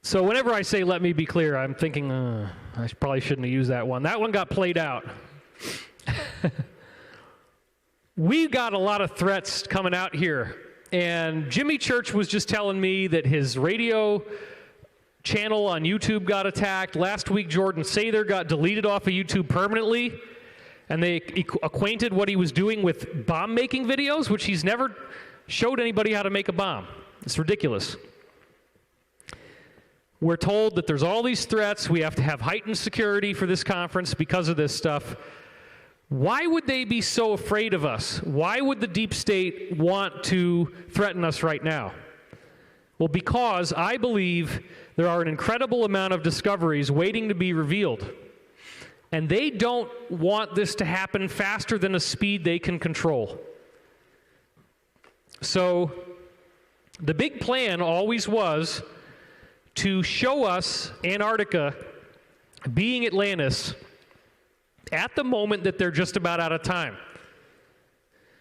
So whenever I say let me be clear, I'm thinking, I probably shouldn't have used that one. That one got played out. We got a lot of threats coming out here. And Jimmy Church was just telling me that his radio channel on YouTube got attacked. Last week, Jordan Sather got deleted off of YouTube permanently. And they acquainted what he was doing with bomb-making videos, which he's never showed anybody how to make a bomb. It's ridiculous. We're told that there's all these threats. We have to have heightened security for this conference because of this stuff. Why would they be so afraid of us? Why would the deep state want to threaten us right now? Well, because I believe there are an incredible amount of discoveries waiting to be revealed. And they don't want this to happen faster than a speed they can control. So the big plan always was to show us Antarctica being Atlantis at the moment that they're just about out of time.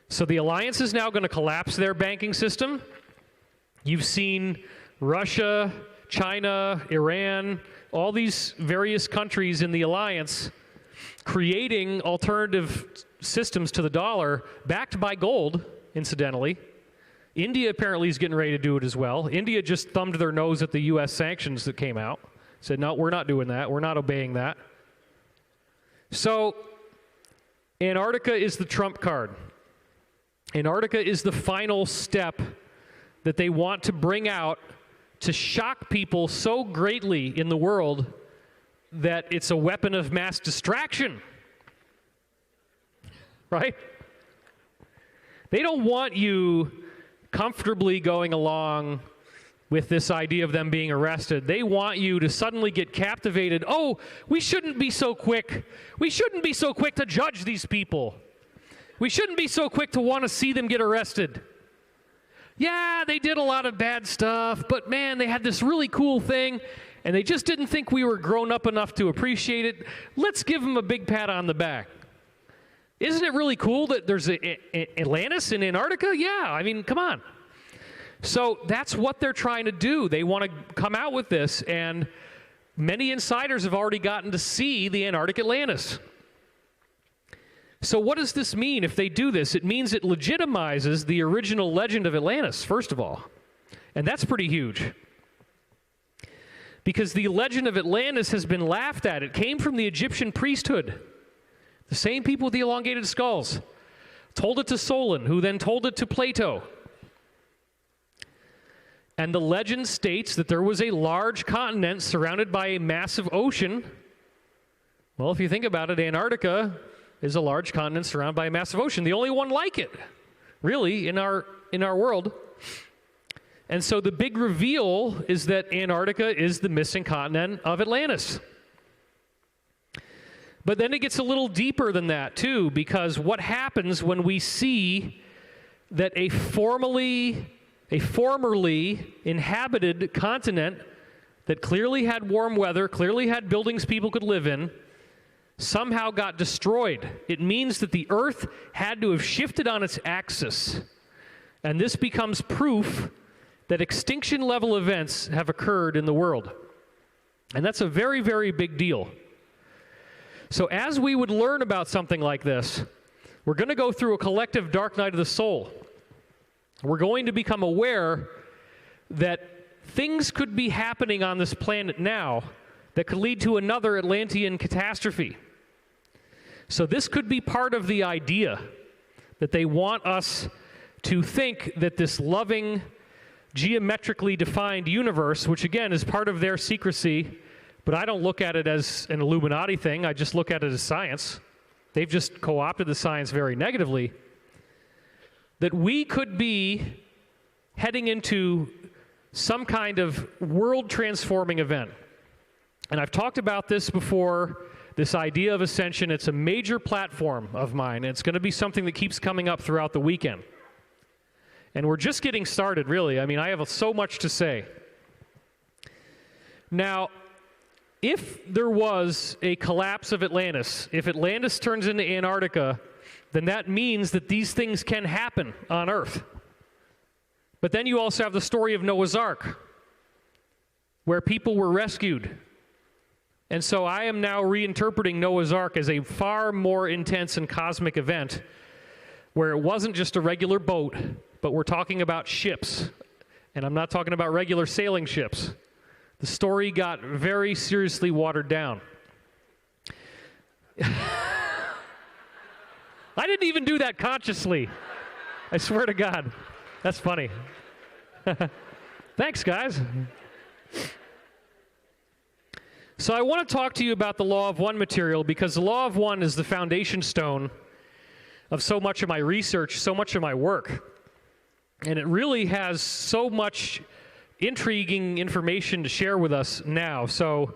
So the alliance is now going to collapse their banking system. You've seen Russia, China, Iran, all these various countries in the alliance creating alternative systems to the dollar backed by gold, incidentally. India apparently is getting ready to do it as well. India just thumbed their nose at the U.S. sanctions that came out. Said, no, we're not doing that. We're not obeying that. So Antarctica is the trump card. Antarctica is the final step that they want to bring out to shock people so greatly in the world that it's a weapon of mass distraction. Right? They don't want you comfortably going along with this idea of them being arrested. They want you to suddenly get captivated. Oh, we shouldn't be so quick. We shouldn't be so quick to judge these people. We shouldn't be so quick to want to see them get arrested. Yeah, they did a lot of bad stuff, but man, they had this really cool thing, and they just didn't think we were grown up enough to appreciate it. Let's give them a big pat on the back. Isn't it really cool that there's Atlantis in Antarctica? Yeah, I mean, come on. So that's what they're trying to do. They want to come out with this, and many insiders have already gotten to see the Antarctic Atlantis. So what does this mean if they do this? It means it legitimizes the original legend of Atlantis, first of all. And that's pretty huge. Because the legend of Atlantis has been laughed at. It came from the Egyptian priesthood. The same people with the elongated skulls told it to Solon, who then told it to Plato. And the legend states that there was a large continent surrounded by a massive ocean. Well, if you think about it, Antarctica is a large continent surrounded by a massive ocean. The only one like it, really, in our world. And so the big reveal is that Antarctica is the missing continent of Atlantis. But then it gets a little deeper than that, too, because what happens when we see that a formerly inhabited continent that clearly had warm weather, clearly had buildings people could live in, somehow got destroyed? It means that the Earth had to have shifted on its axis. And this becomes proof that extinction-level events have occurred in the world. And that's a very, very big deal. So as we would learn about something like this, we're going to go through a collective dark night of the soul. We're going to become aware that things could be happening on this planet now that could lead to another Atlantean catastrophe. So this could be part of the idea that they want us to think that this loving, geometrically defined universe, which again is part of their secrecy, but I don't look at it as an Illuminati thing, I just look at it as science. they've just co-opted the science very negatively, that we could be heading into some kind of world-transforming event. And I've talked about this before, this idea of ascension. It's a major platform of mine, and it's going to be something that keeps coming up throughout the weekend. And we're just getting started, really. I mean, I have so much to say. Now, if there was a collapse of Atlantis, if Atlantis turns into Antarctica, then that means that these things can happen on Earth. But then you also have the story of Noah's Ark, where people were rescued. And so I am now reinterpreting Noah's Ark as a far more intense and cosmic event, where it wasn't just a regular boat, but we're talking about ships. And I'm not talking about regular sailing ships. The story got very seriously watered down. I didn't even do that consciously. I swear to God. That's funny. Thanks, guys. So I want to talk to you about the Law of One material, because the Law of One is the foundation stone of so much of my research, so much of my work. And it really has so much intriguing information to share with us now. So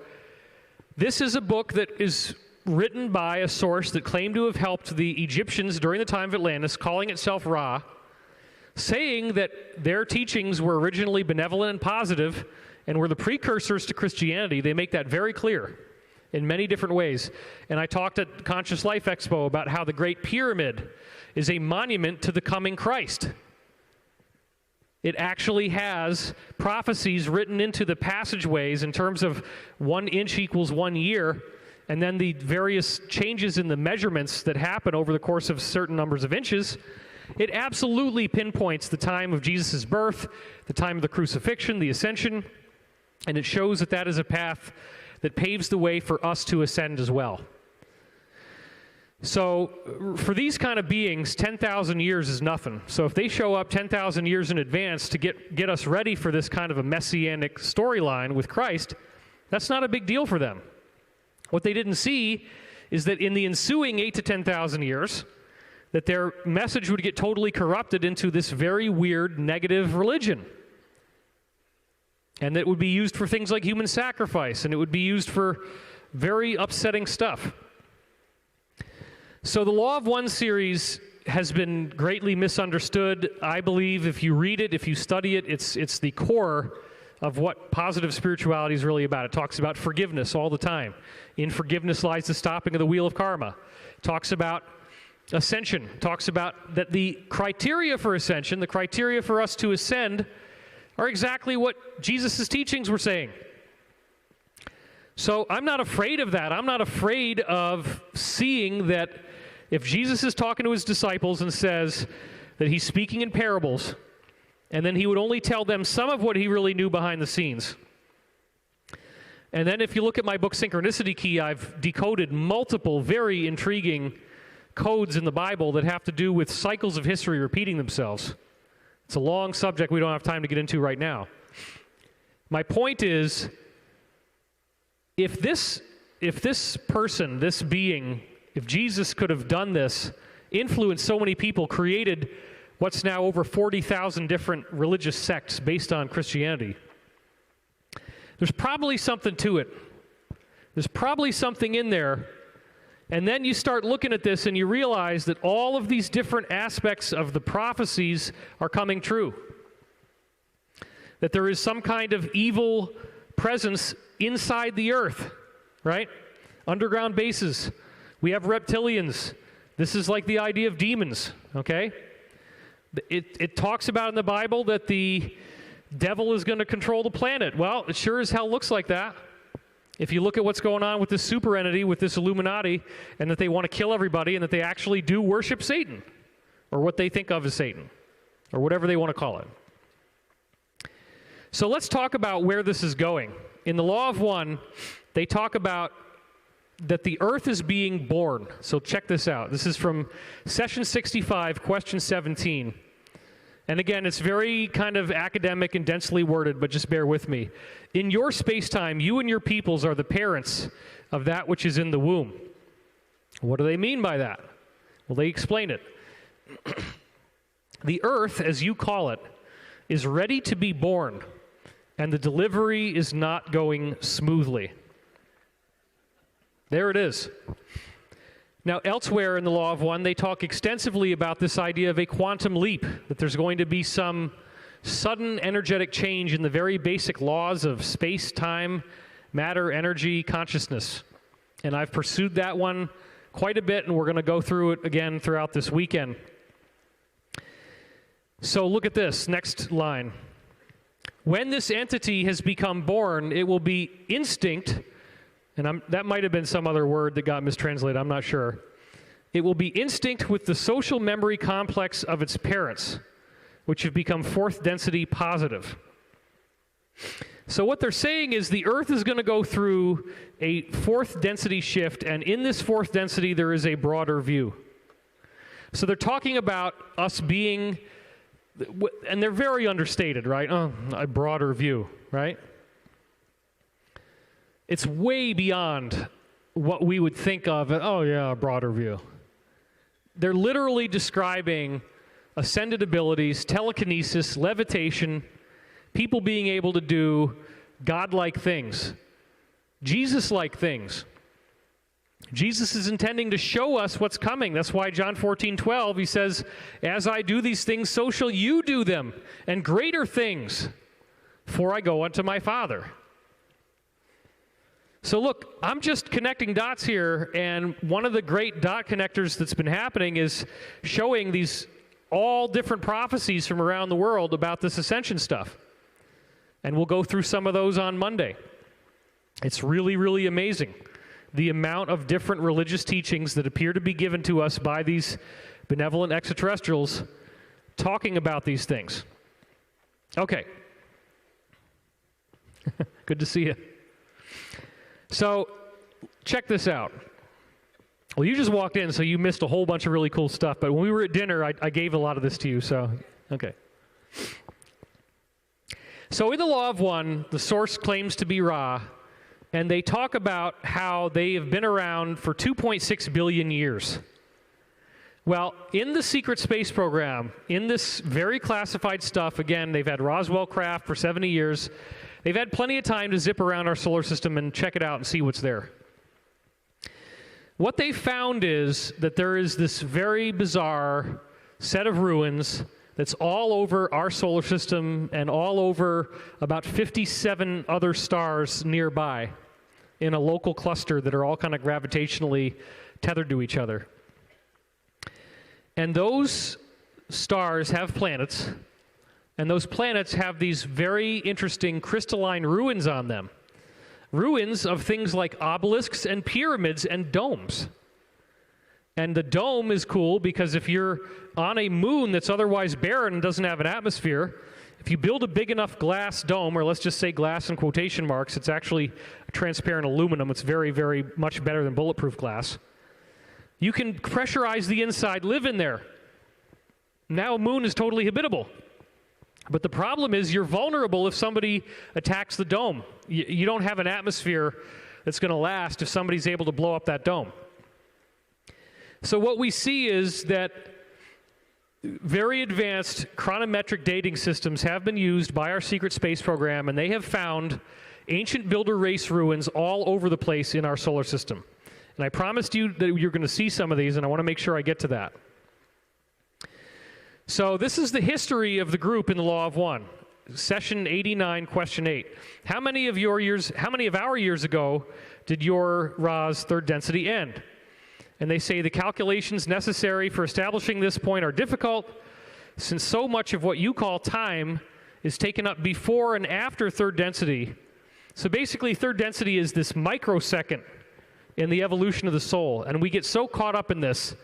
this is a book that is written by a source that claimed to have helped the Egyptians during the time of Atlantis, calling itself Ra, saying that their teachings were originally benevolent and positive and were the precursors to Christianity. They make that very clear in many different ways. And I talked at Conscious Life Expo about how the Great Pyramid is a monument to the coming Christ. It actually has prophecies written into the passageways in terms of 1 inch equals 1 year, and then the various changes in the measurements that happen over the course of certain numbers of inches. It absolutely pinpoints the time of Jesus' birth, the time of the crucifixion, the ascension, and it shows that that is a path that paves the way for us to ascend as well. So for these kind of beings, 10,000 years is nothing. So if they show up 10,000 years in advance to get us ready for this kind of a messianic storyline with Christ, that's not a big deal for them. What they didn't see is that in the ensuing 8 to 10,000 years, that their message would get totally corrupted into this very weird negative religion. And that would be used for things like human sacrifice, and it would be used for very upsetting stuff. So the Law of One series has been greatly misunderstood. I believe if you read it, if you study it, it's the core of what positive spirituality is really about. It talks about forgiveness all the time. In forgiveness lies the stopping of the wheel of karma. It talks about ascension. It talks about that the criteria for ascension, the criteria for us to ascend, are exactly what Jesus' teachings were saying. So I'm not afraid of that. I'm not afraid of seeing that if Jesus is talking to his disciples and says that he's speaking in parables, and then he would only tell them some of what he really knew behind the scenes. And then if you look at my book, Synchronicity Key, I've decoded multiple very intriguing codes in the Bible that have to do with cycles of history repeating themselves. It's a long subject we don't have time to get into right now. My point is, if this person, this being, if Jesus could have done this, influenced so many people, created what's now over 40,000 different religious sects based on Christianity, there's probably something to it. There's probably something in there. And then you start looking at this and you realize that all of these different aspects of the prophecies are coming true. That there is some kind of evil presence inside the earth, right? Underground bases. We have reptilians. This is like the idea of demons, okay? It talks about in the Bible that the devil is going to control the planet. Well, it sure as hell looks like that. If you look at what's going on with this super entity, with this Illuminati, and that they want to kill everybody, and that they actually do worship Satan, or what they think of as Satan, or whatever they want to call it. So let's talk about where this is going. In the Law of One, they talk about that the earth is being born. So check this out. This is from session 65, question 17. And again, it's very kind of academic and densely worded, but just bear with me. In your space-time, you and your peoples are the parents of that which is in the womb. What do they mean by that? Well, they explain it. The earth, as you call it, is ready to be born, and the delivery is not going smoothly. There it is. Now, elsewhere in the Law of One, they talk extensively about this idea of a quantum leap, that there's going to be some sudden energetic change in the very basic laws of space, time, matter, energy, consciousness. And I've pursued that one quite a bit, and we're going to go through it again throughout this weekend. So look at this, next line. When this entity has become born, it will be instinct, and that might have been some other word that got mistranslated, I'm not sure. It will be instinct with the social memory complex of its parents, which have become fourth density positive. So what they're saying is the Earth is going to go through a fourth density shift, and in this fourth density there is a broader view. So they're talking about us being, and they're very understated, right? Oh, a broader view, right? It's way beyond what we would think of, oh yeah, a broader view. They're literally describing ascended abilities, telekinesis, levitation, people being able to do God-like things, Jesus-like things. Jesus is intending to show us what's coming. That's why John 14:12, he says, as I do these things, so shall you do them, and greater things, for I go unto my Father. So look, I'm just connecting dots here, and one of the great dot connectors that's been happening is showing these all different prophecies from around the world about this ascension stuff. And we'll go through some of those on Monday. It's really, really amazing, the amount of different religious teachings that appear to be given to us by these benevolent extraterrestrials talking about these things. Okay. Good to see you. So, check this out. Well, you just walked in, so you missed a whole bunch of really cool stuff. But when we were at dinner, I gave a lot of this to you, so, okay. So in the Law of One, the source claims to be Ra, and they talk about how they have been around for 2.6 billion years. Well, in the secret space program, in this very classified stuff, again, they've had Roswell craft for 70 years. They've had plenty of time to zip around our solar system and check it out and see what's there. What they found is that there is this very bizarre set of ruins that's all over our solar system and all over about 57 other stars nearby in a local cluster that are all kind of gravitationally tethered to each other. And those stars have planets, and those planets have these very interesting crystalline ruins on them. Ruins of things like obelisks and pyramids and domes. And the dome is cool because if you're on a moon that's otherwise barren and doesn't have an atmosphere, if you build a big enough glass dome, or let's just say glass in quotation marks, it's actually transparent aluminum. It's very, very much better than bulletproof glass. You can pressurize the inside, live in there. Now a moon is totally habitable. But the problem is you're vulnerable if somebody attacks the dome. You don't have an atmosphere that's going to last if somebody's able to blow up that dome. So what we see is that very advanced chronometric dating systems have been used by our secret space program, and they have found ancient builder race ruins all over the place in our solar system. And I promised you that you're going to see some of these, and I want to make sure I get to that. So this is the history of the group in the Law of One. Session 89, question 8. How many of our years ago did your Ra's third density end? And they say the calculations necessary for establishing this point are difficult, since so much of what you call time is taken up before and after third density. So basically, third density is this microsecond in the evolution of the soul. And we get so caught up in this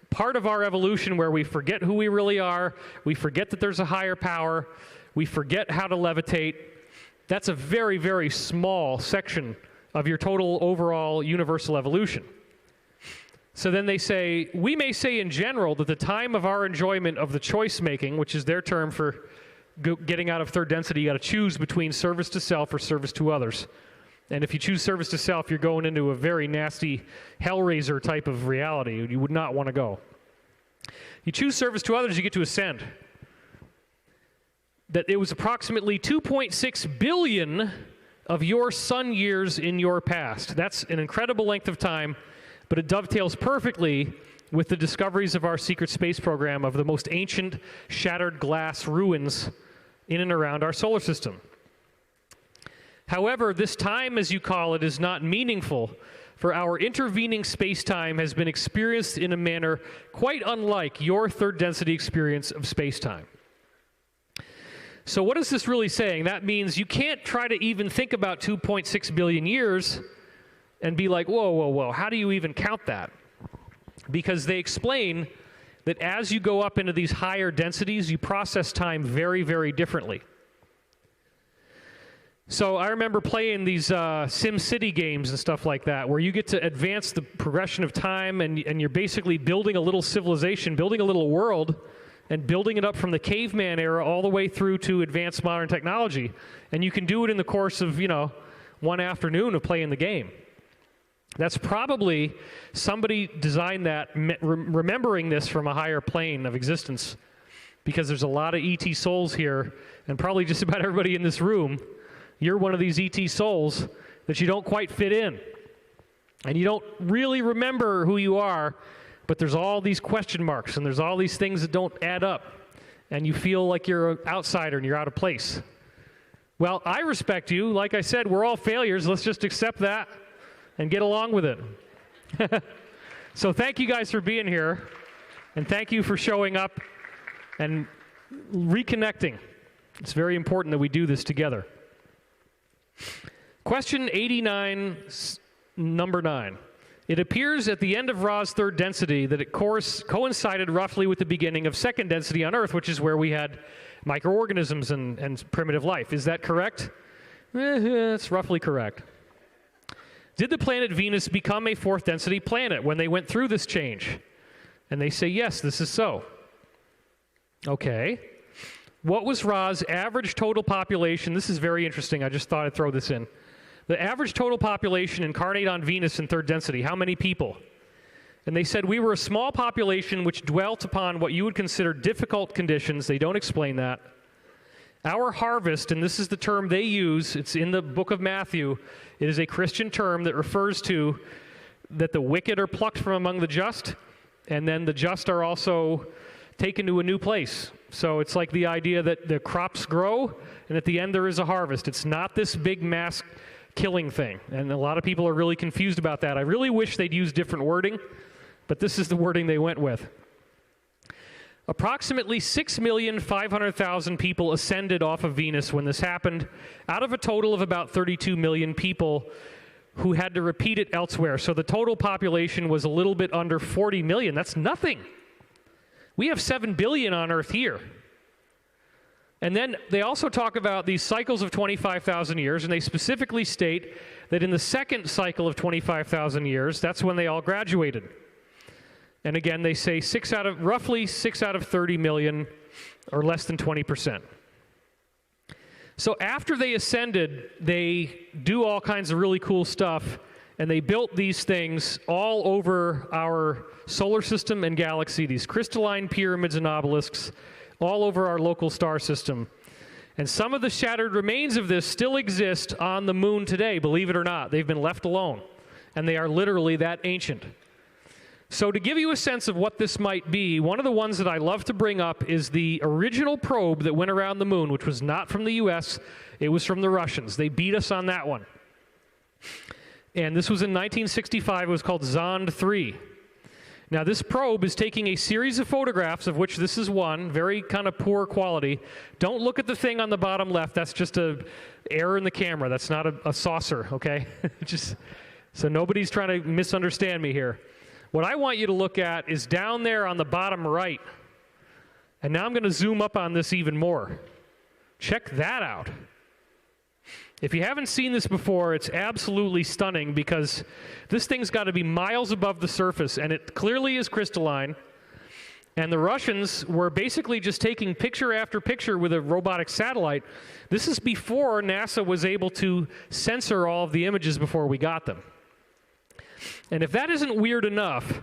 part of our evolution where we forget who we really are, we forget that there's a higher power, we forget how to levitate. That's a very, very small section of your total overall universal evolution. So then they say, we may say in general that the time of our enjoyment of the choice making, which is their term for getting out of third density, you got to choose between service to self or service to others. And if you choose service to self, you're going into a very nasty Hellraiser type of reality. You would not want to go. You choose service to others, you get to ascend. That it was approximately 2.6 billion of your sun years in your past. That's an incredible length of time, but it dovetails perfectly with the discoveries of our secret space program of the most ancient shattered glass ruins in and around our solar system. However, this time, as you call it, is not meaningful, for our intervening space-time has been experienced in a manner quite unlike your third density experience of space-time. So what is this really saying? That means you can't try to even think about 2.6 billion years and be like, whoa, whoa, whoa, how do you even count that? Because they explain that as you go up into these higher densities, you process time very, very differently. So I remember playing these SimCity games and stuff like that, where you get to advance the progression of time, and you're basically building a little civilization, building a little world, and building it up from the caveman era all the way through to advanced modern technology. And you can do it in the course of, one afternoon of playing the game. That's probably somebody designed that remembering this from a higher plane of existence, because there's a lot of ET souls here, and probably just about everybody in this room. You're one of these ET souls that you don't quite fit in. And you don't really remember who you are, but there's all these question marks, and there's all these things that don't add up. And you feel like you're an outsider and you're out of place. Well, I respect you. Like I said, we're all failures. Let's just accept that and get along with it. So thank you guys for being here. And thank you for showing up and reconnecting. It's very important that we do this together. Question 89, number 9. It appears at the end of Ra's third density that it coincided roughly with the beginning of second density on Earth, which is where we had microorganisms and primitive life. Is that correct? That's roughly correct. Did the planet Venus become a fourth density planet when they went through this change? And they say, yes, this is so. Okay. What was Ra's average total population? This is very interesting. I just thought I'd throw this in. The average total population incarnate on Venus in third density, how many people? And they said we were a small population which dwelt upon what you would consider difficult conditions. They don't explain that. Our harvest, and this is the term they use, it's in the book of Matthew, it is a Christian term that refers to that the wicked are plucked from among the just, and then the just are also taken to a new place. So it's like the idea that the crops grow, and at the end there is a harvest. It's not this big mass killing thing, and a lot of people are really confused about that. I really wish they'd use different wording, but this is the wording they went with. Approximately 6,500,000 people ascended off of Venus when this happened, out of a total of about 32 million people who had to repeat it elsewhere. So the total population was a little bit under 40 million. That's nothing. We have 7 billion on Earth here. And then they also talk about these cycles of 25,000 years, and they specifically state that in the second cycle of 25,000 years, that's when they all graduated. And again, they say roughly 6 out of 30 million, or less than 20%. So after they ascended, they do all kinds of really cool stuff, and they built these things all over our solar system and galaxy, these crystalline pyramids and obelisks, all over our local star system. And some of the shattered remains of this still exist on the moon today, believe it or not. They've been left alone, and they are literally that ancient. So to give you a sense of what this might be, one of the ones that I love to bring up is the original probe that went around the moon, which was not from the US, it was from the Russians. They beat us on that one. And this was in 1965. It was called Zond 3. Now this probe is taking a series of photographs, of which this is one, very kind of poor quality. Don't look at the thing on the bottom left. That's just an error in the camera. That's not a saucer, okay? So nobody's trying to misunderstand me here. What I want you to look at is down there on the bottom right. And now I'm going to zoom up on this even more. Check that out. If you haven't seen this before, it's absolutely stunning, because this thing's got to be miles above the surface, and it clearly is crystalline. And the Russians were basically just taking picture after picture with a robotic satellite. This is before NASA was able to censor all of the images before we got them. And if that isn't weird enough,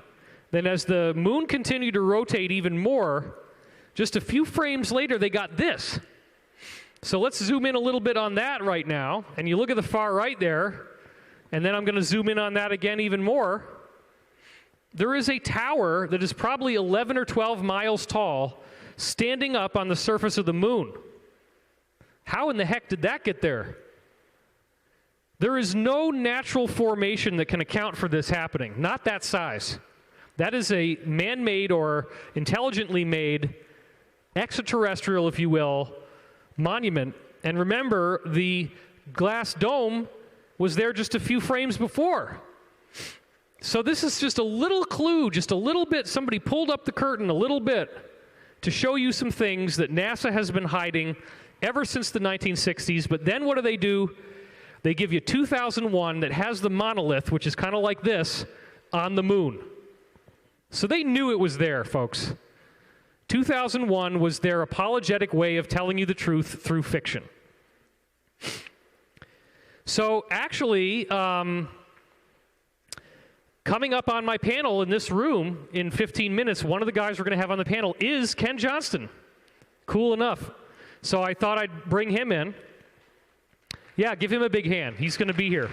then as the moon continued to rotate even more, just a few frames later, they got this. So let's zoom in a little bit on that right now. And you look at the far right there, and then I'm going to zoom in on that again even more. There is a tower that is probably 11 or 12 miles tall, standing up on the surface of the moon. How in the heck did that get there? There is no natural formation that can account for this happening, not that size. That is a man-made or intelligently made extraterrestrial, if you will, monument. And remember, the glass dome was there just a few frames before. So this is just a little clue, just a little bit. Somebody pulled up the curtain a little bit to show you some things that NASA has been hiding ever since the 1960s. But then what do? They give you 2001 that has the monolith, which is kind of like this, on the moon. So they knew it was there, folks. 2001 was their apologetic way of telling you the truth through fiction. So actually, coming up on my panel in this room in 15 minutes, one of the guys we're going to have on the panel is Ken Johnston. Cool enough. So I thought I'd bring him in. Yeah, give him a big hand. He's going to be here.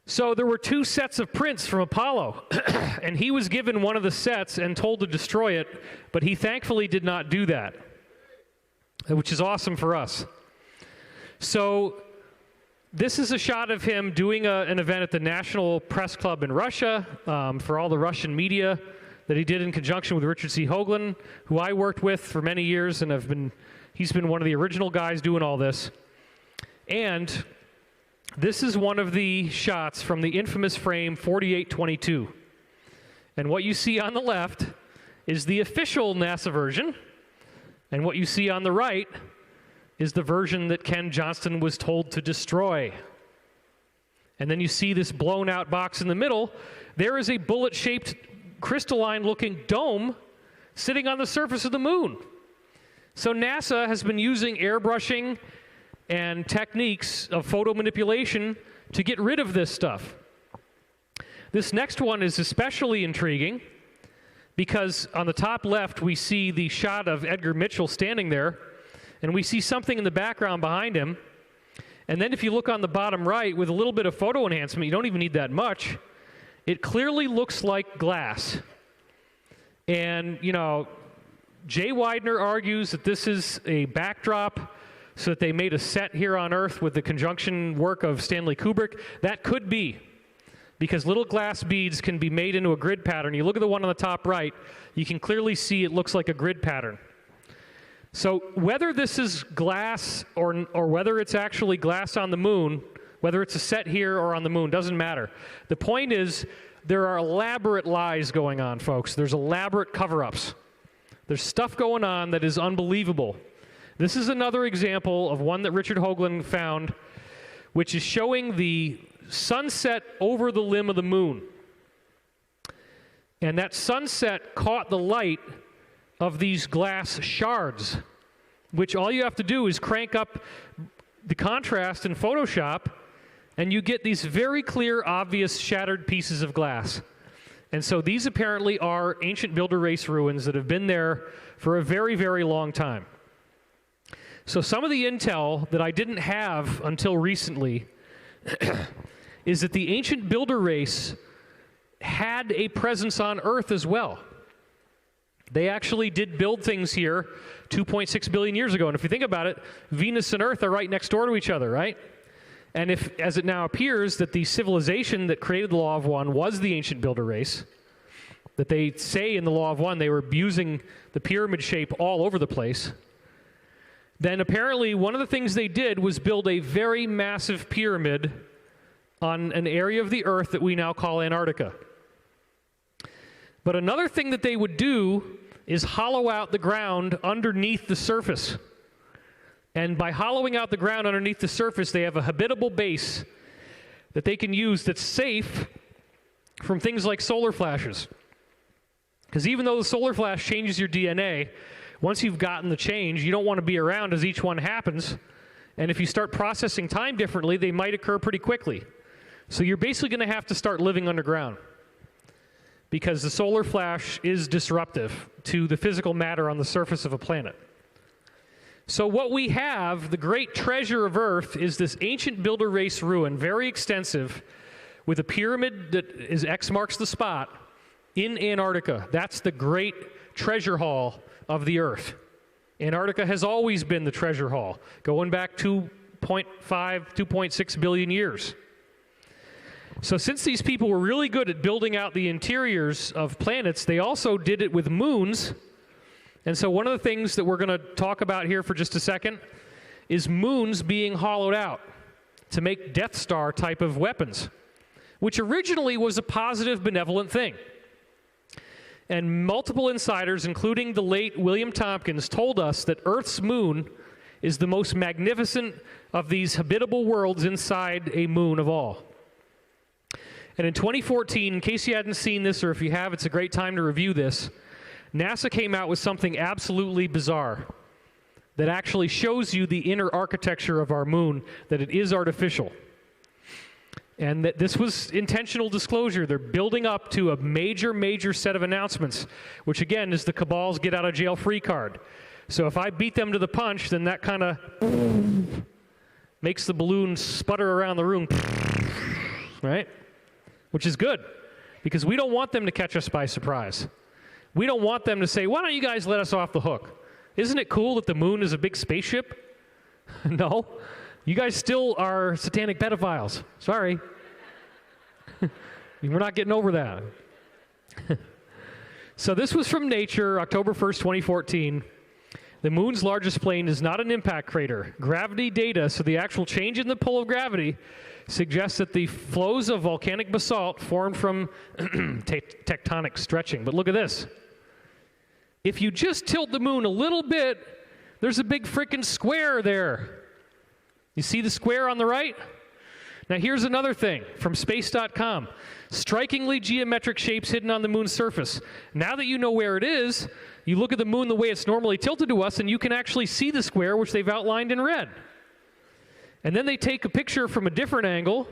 So there were 2 sets of prints from Apollo, and he was given one of the sets and told to destroy it, but he thankfully did not do that, which is awesome for us. So this is a shot of him doing an event at the National Press Club in Russia for all the Russian media that he did in conjunction with Richard C. Hoagland, who I worked with for many years, and he's been one of the original guys doing all this. And this is one of the shots from the infamous frame 4822. And what you see on the left is the official NASA version, and what you see on the right is the version that Ken Johnston was told to destroy. And then you see this blown out box in the middle. There is a bullet-shaped, crystalline-looking dome sitting on the surface of the moon. So NASA has been using airbrushing and techniques of photo manipulation to get rid of this stuff. This next one is especially intriguing because on the top left we see the shot of Edgar Mitchell standing there, and we see something in the background behind him. And then if you look on the bottom right with a little bit of photo enhancement, you don't even need that much, it clearly looks like glass. And, you know, Jay Weidner argues that this is a backdrop so that they made a set here on Earth with the conjunction work of Stanley Kubrick. That could be, because little glass beads can be made into a grid pattern. You look at the one on the top right, you can clearly see it looks like a grid pattern. So whether this is glass or whether it's actually glass on the moon, whether it's a set here or on the moon, doesn't matter. The point is, there are elaborate lies going on, folks. There's elaborate cover-ups. There's stuff going on that is unbelievable. This is another example of one that Richard Hoagland found, which is showing the sunset over the limb of the moon. And that sunset caught the light of these glass shards, which all you have to do is crank up the contrast in Photoshop, and you get these very clear, obvious, shattered pieces of glass. And so these apparently are ancient builder race ruins that have been there for a very, very long time. So some of the intel that I didn't have until recently is that the ancient builder race had a presence on Earth as well. They actually did build things here 2.6 billion years ago. And if you think about it, Venus and Earth are right next door to each other, right? And if, as it now appears, that the civilization that created the Law of One was the ancient builder race, that they say in the Law of One they were abusing the pyramid shape all over the place, then apparently one of the things they did was build a very massive pyramid on an area of the Earth that we now call Antarctica. But another thing that they would do is hollow out the ground underneath the surface. And by hollowing out the ground underneath the surface, they have a habitable base that they can use that's safe from things like solar flashes. Because even though the solar flash changes your DNA, once you've gotten the change, you don't want to be around as each one happens. And if you start processing time differently, they might occur pretty quickly. So you're basically going to have to start living underground, because the solar flash is disruptive to the physical matter on the surface of a planet. So what we have, the great treasure of Earth, is this ancient builder race ruin, very extensive, with a pyramid that is X marks the spot in Antarctica. That's the great treasure haul of the Earth. Antarctica has always been the treasure haul, going back 2.5, 2.6 billion years. So since these people were really good at building out the interiors of planets, they also did it with moons. And so one of the things that we're going to talk about here for just a second is moons being hollowed out to make Death Star type of weapons, which originally was a positive, benevolent thing. And multiple insiders, including the late William Tompkins, told us that Earth's moon is the most magnificent of these habitable worlds inside a moon of all. And in 2014, in case you hadn't seen this, or if you have, it's a great time to review this, NASA came out with something absolutely bizarre that actually shows you the inner architecture of our moon, that it is artificial. And that this was intentional disclosure. They're building up to a major, major set of announcements, which again is the cabal's get out of jail free card. So if I beat them to the punch, then that kind of makes the balloon sputter around the room, right? Which is good, because we don't want them to catch us by surprise. We don't want them to say, why don't you guys let us off the hook? Isn't it cool that the moon is a big spaceship? No. You guys still are satanic pedophiles. Sorry. We're not getting over that. So this was from Nature, October 1st, 2014. The moon's largest plain is not an impact crater. Gravity data, so the actual change in the pull of gravity, suggests that the flows of volcanic basalt formed from tectonic stretching. But look at this. If you just tilt the moon a little bit, there's a big frickin' square there. You see the square on the right? Now here's another thing from space.com. Strikingly geometric shapes hidden on the moon's surface. Now that you know where it is, you look at the moon the way it's normally tilted to us, and you can actually see the square, which they've outlined in red. And then they take a picture from a different angle.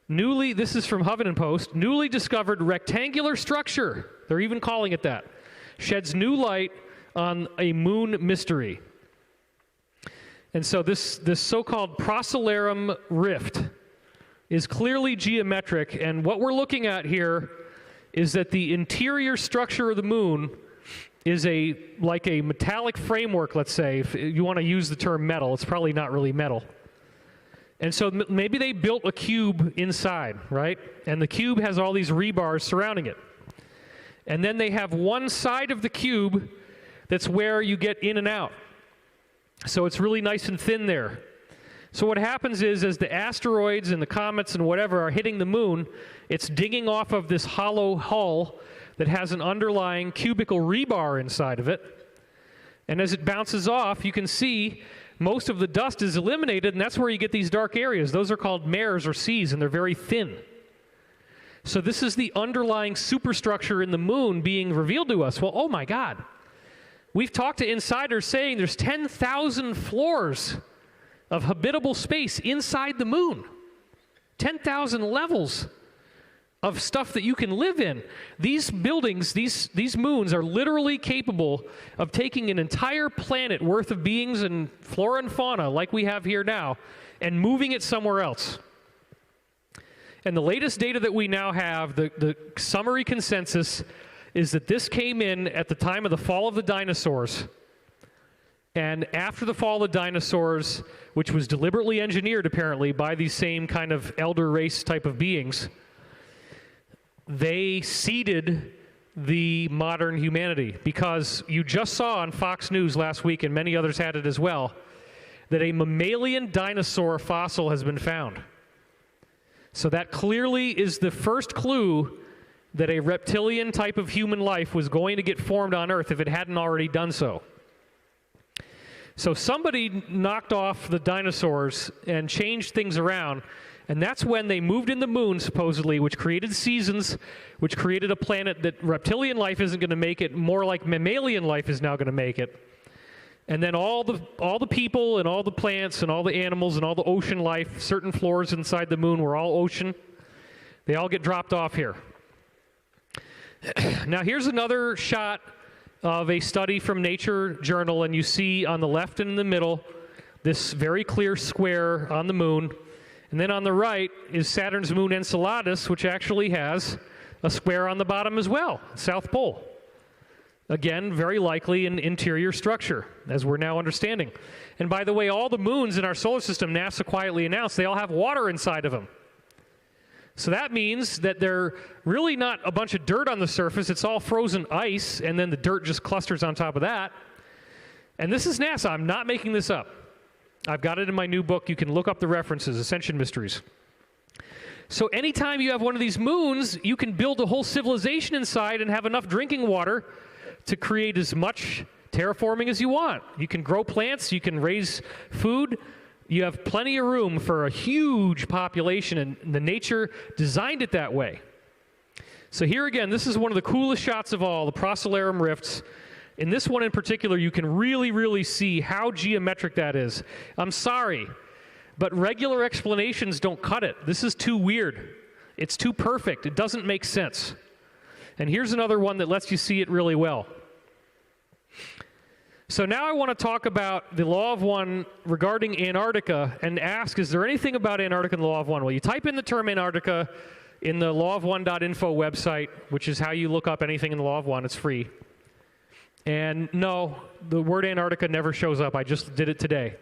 This is from Huffington Post, newly discovered rectangular structure, they're even calling it that, sheds new light on a moon mystery. And so this so-called Procellarum rift is clearly geometric, and what we're looking at here is that the interior structure of the moon is like a metallic framework, let's say. If you want to use the term metal, it's probably not really metal. And so maybe they built a cube inside, right? And the cube has all these rebars surrounding it. And then they have one side of the cube that's where you get in and out. So it's really nice and thin there. So what happens is, as the asteroids and the comets and whatever are hitting the moon, it's dinging off of this hollow hull that has an underlying cubical rebar inside of it. And as it bounces off, you can see most of the dust is eliminated, and that's where you get these dark areas. Those are called mares or seas, and they're very thin. So this is the underlying superstructure in the moon being revealed to us. Well, oh my God. We've talked to insiders saying there's 10,000 floors of habitable space inside the moon. 10,000 levels of stuff that you can live in. These buildings, these moons are literally capable of taking an entire planet worth of beings and flora and fauna like we have here now and moving it somewhere else. And the latest data that we now have, the summary consensus, is that this came in at the time of the fall of the dinosaurs. And after the fall of the dinosaurs, which was deliberately engineered apparently by these same kind of elder race type of beings, they seeded the modern humanity. Because you just saw on Fox News last week, and many others had it as well, that a mammalian dinosaur fossil has been found. So that clearly is the first clue that a reptilian type of human life was going to get formed on Earth if it hadn't already done so. So somebody knocked off the dinosaurs and changed things around, And that's when they moved in the moon, supposedly, which created seasons, which created a planet that reptilian life isn't going to make it, more like mammalian life is now going to make it. And then all the people and all the plants and all the animals and all the ocean life, certain floors inside the moon were all ocean. They all get dropped off here. Now here's another shot of a study from Nature Journal, and you see on the left and in the middle this very clear square on the moon. And then on the right is Saturn's moon Enceladus, which actually has a square on the bottom as well, South Pole. Again, very likely an interior structure, as we're now understanding. And by the way, all the moons in our solar system, NASA quietly announced, they all have water inside of them. So that means that they're really not a bunch of dirt on the surface. It's all frozen ice, and then the dirt just clusters on top of that. And this is NASA. I'm not making this up. I've got it in my new book. You can look up the references, Ascension Mysteries. So anytime you have one of these moons, you can build a whole civilization inside and have enough drinking water to create as much terraforming as you want. You can grow plants, you can raise food, you have plenty of room for a huge population, and the nature designed it that way. So here again, this is one of the coolest shots of all, the Procellarum rifts. In this one in particular, you can really, really see how geometric that is. I'm sorry, but regular explanations don't cut it. This is too weird. It's too perfect. It doesn't make sense. And here's another one that lets you see it really well. So now I want to talk about the Law of One regarding Antarctica and ask, is there anything about Antarctica in the Law of One? Well, you type in the term Antarctica in the lawofone.info website, which is how you look up anything in the Law of One. It's free. And no, the word Antarctica never shows up. I just did it today.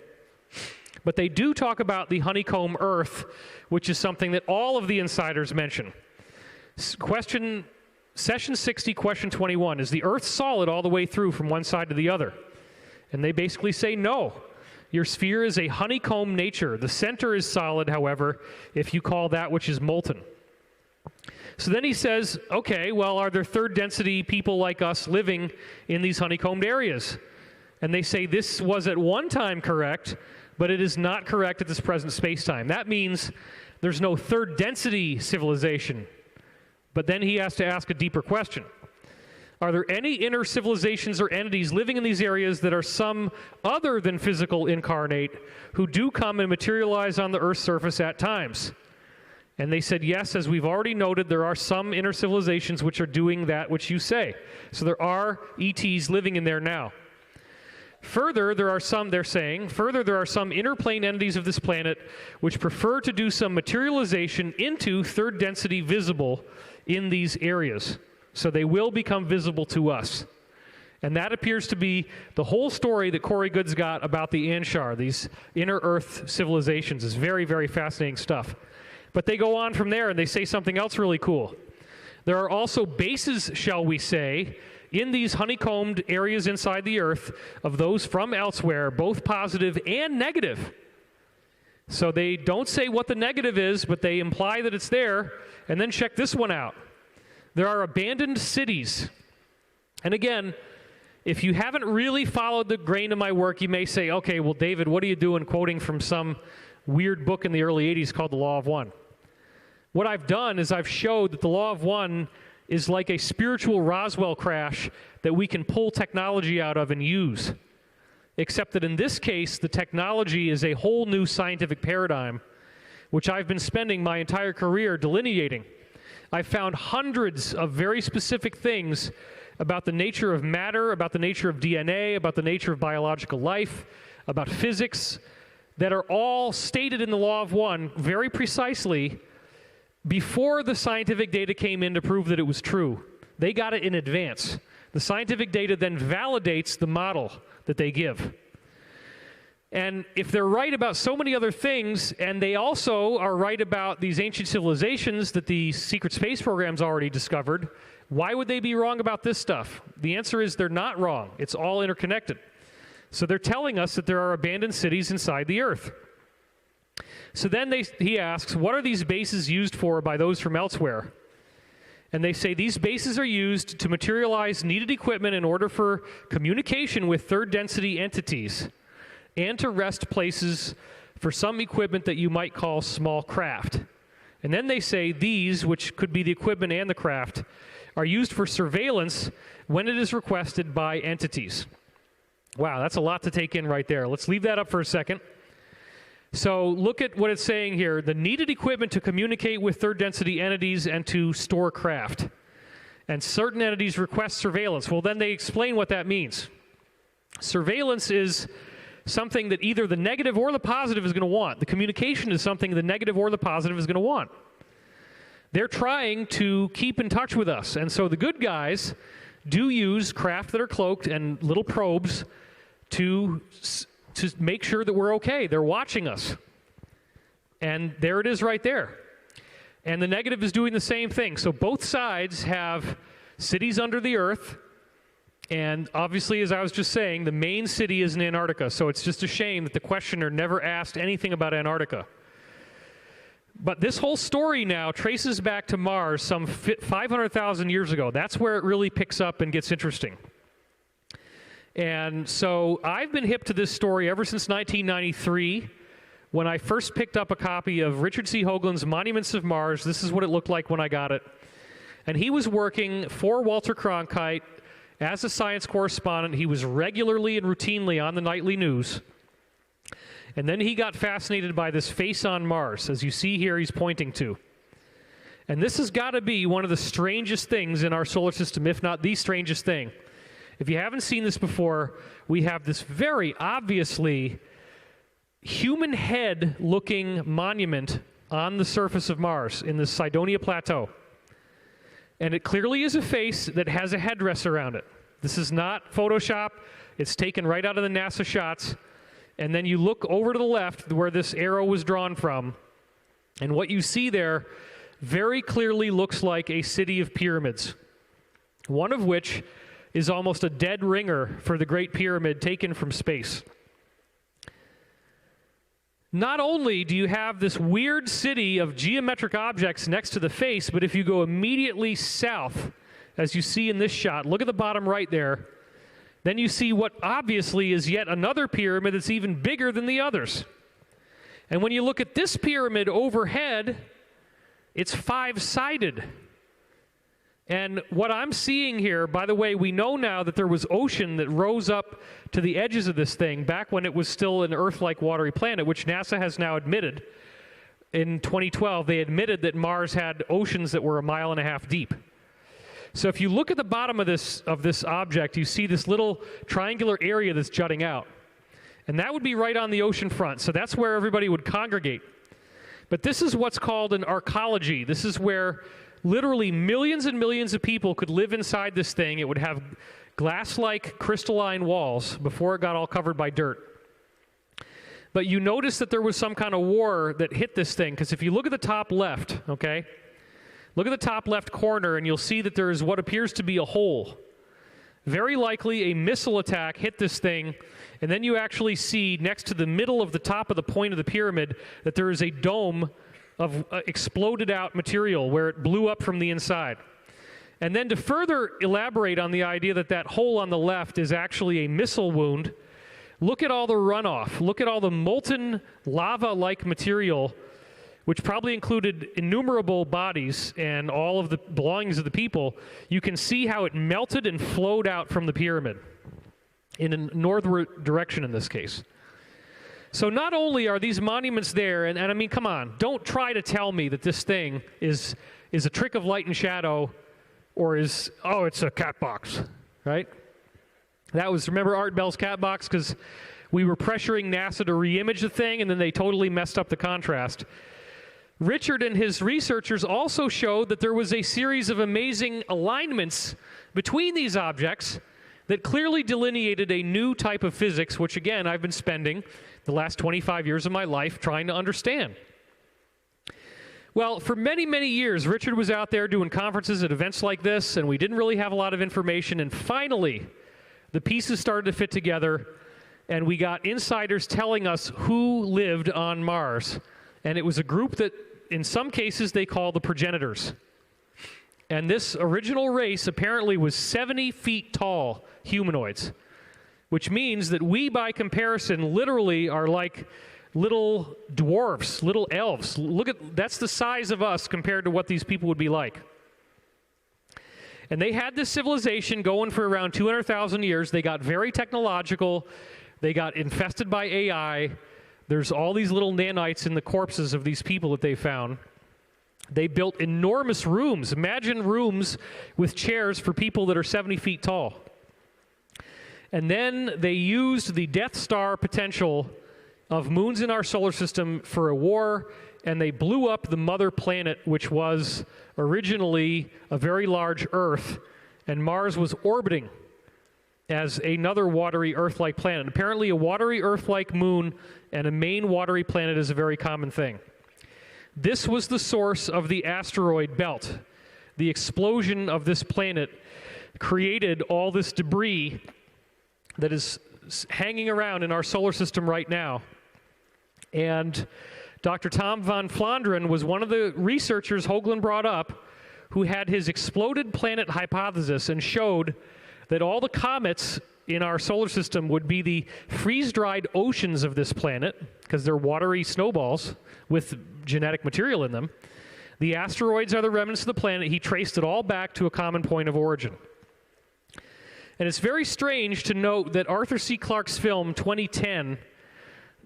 But they do talk about the honeycomb Earth, which is something that all of the insiders mention. Session 60, question 21, is the Earth solid all the way through from one side to the other? And they basically say no. Your sphere is a honeycomb nature. The center is solid, however, if you call that which is molten. So then he says, okay, well, are there third density people like us living in these honeycombed areas? And they say this was at one time correct, but it is not correct at this present space-time. That means there's no third density civilization. But then he has to ask a deeper question. Are there any inner civilizations or entities living in these areas that are some other than physical incarnate who do come and materialize on the Earth's surface at times? And they said, yes, as we've already noted, there are some inner civilizations which are doing that which you say. So there are ETs living in there now. Further, there are some interplane entities of this planet which prefer to do some materialization into third density visible in these areas. So they will become visible to us. And that appears to be the whole story that Corey Good's got about the Anshar, these inner Earth civilizations. Is very, very fascinating stuff. But they go on from there and they say something else really cool. There are also bases, shall we say, in these honeycombed areas inside the Earth of those from elsewhere, both positive and negative. So they don't say what the negative is, but they imply that it's there. And then check this one out. There are abandoned cities. And again, if you haven't really followed the grain of my work, you may say, okay, well, David, what are you doing quoting from some weird book in the early 80s called The Law of One? What I've done is I've showed that the Law of One is like a spiritual Roswell crash that we can pull technology out of and use. Except that in this case, the technology is a whole new scientific paradigm, which I've been spending my entire career delineating. I've found hundreds of very specific things about the nature of matter, about the nature of DNA, about the nature of biological life, about physics, that are all stated in the Law of One very precisely before the scientific data came in to prove that it was true. They got it in advance. The scientific data then validates the model that they give. And if they're right about so many other things, and they also are right about these ancient civilizations that the secret space program's already discovered, why would they be wrong about this stuff? The answer is they're not wrong. It's all interconnected. So they're telling us that there are abandoned cities inside the Earth. So then he asks, what are these bases used for by those from elsewhere? And they say these bases are used to materialize needed equipment in order for communication with third density entities and to rest places for some equipment that you might call small craft. And then they say these, which could be the equipment and the craft, are used for surveillance when it is requested by entities. Wow, that's a lot to take in right there. Let's leave that up for a second. So look at what it's saying here. The needed equipment to communicate with third density entities and to store craft. And certain entities request surveillance. Well, then they explain what that means. Surveillance is something that either the negative or the positive is going to want. The communication is something the negative or the positive is going to want. They're trying to keep in touch with us. And so the good guys do use craft that are cloaked and little probes to make sure that we're okay. They're watching us. And there it is right there. And the negative is doing the same thing. So both sides have cities under the earth. And obviously, as I was just saying, the main city is in Antarctica. So it's just a shame that the questioner never asked anything about Antarctica. But this whole story now traces back to Mars some 500,000 years ago. That's where it really picks up and gets interesting. And so I've been hip to this story ever since 1993, when I first picked up a copy of Richard C. Hoagland's Monuments of Mars. This is what it looked like when I got it. And he was working for Walter Cronkite as a science correspondent. He was regularly and routinely on the nightly news. And then he got fascinated by this face on Mars, as you see here he's pointing to. And this has got to be one of the strangest things in our solar system, if not the strangest thing. If you haven't seen this before, we have this very obviously human head-looking monument on the surface of Mars in the Cydonia Plateau. And it clearly is a face that has a headdress around it. This is not Photoshop. It's taken right out of the NASA shots. And then you look over to the left where this arrow was drawn from, and what you see there very clearly looks like a city of pyramids, one of which is almost a dead ringer for the Great Pyramid taken from space. Not only do you have this weird city of geometric objects next to the face, but if you go immediately south, as you see in this shot, look at the bottom right there, then you see what obviously is yet another pyramid that's even bigger than the others. And when you look at this pyramid overhead, it's five-sided. And what I'm seeing here, by the way, we know now that there was ocean that rose up to the edges of this thing back when it was still an Earth-like watery planet, which NASA has now admitted. In 2012, they admitted that Mars had oceans that were 1.5 miles deep. So if you look at the bottom of this object, you see this little triangular area that's jutting out. And that would be right on the ocean front. So that's where everybody would congregate. But this is what's called an arcology. This is where literally millions and millions of people could live inside this thing. It would have glass-like crystalline walls before it got all covered by dirt. But you notice that there was some kind of war that hit this thing, because if you look at the top left, okay, look at the top left corner and you'll see that there is what appears to be a hole. Very likely a missile attack hit this thing, and then you actually see next to the middle of the top of the point of the pyramid that there is a dome of exploded out material where it blew up from the inside. And then to further elaborate on the idea that that hole on the left is actually a missile wound, look at all the runoff. Look at all the molten lava-like material, which probably included innumerable bodies and all of the belongings of the people. You can see how it melted and flowed out from the pyramid in a northward direction in this case. So not only are these monuments there, and I mean, come on, don't try to tell me that this thing is a trick of light and shadow, or it's a cat box, right? That was, remember Art Bell's cat box? Because we were pressuring NASA to reimage the thing, and then they totally messed up the contrast. Richard and his researchers also showed that there was a series of amazing alignments between these objects that clearly delineated a new type of physics, which again, I've been spending the last 25 years of my life trying to understand. Well, for many, many years, Richard was out there doing conferences at events like this, and we didn't really have a lot of information, and finally, the pieces started to fit together, and we got insiders telling us who lived on Mars. And it was a group that, in some cases, they call the progenitors. And this original race apparently was 70 feet tall humanoids, which means that we, by comparison, literally are like little dwarfs, little elves. That's the size of us compared to what these people would be like. And they had this civilization going for around 200,000 years. They got very technological. They got infested by AI. There's all these little nanites in the corpses of these people that they found. They built enormous rooms. Imagine rooms with chairs for people that are 70 feet tall. And then they used the Death Star potential of moons in our solar system for a war, and they blew up the mother planet, which was originally a very large Earth, and Mars was orbiting as another watery Earth-like planet. Apparently, a watery Earth-like moon and a main watery planet is a very common thing. This was the source of the asteroid belt. The explosion of this planet created all this debris that is hanging around in our solar system right now. And Dr. Tom von Flandern was one of the researchers Hoagland brought up who had his exploded planet hypothesis and showed that all the comets in our solar system would be the freeze-dried oceans of this planet, because they're watery snowballs with genetic material in them. The asteroids are the remnants of the planet. He traced it all back to a common point of origin. And it's very strange to note that Arthur C. Clarke's film 2010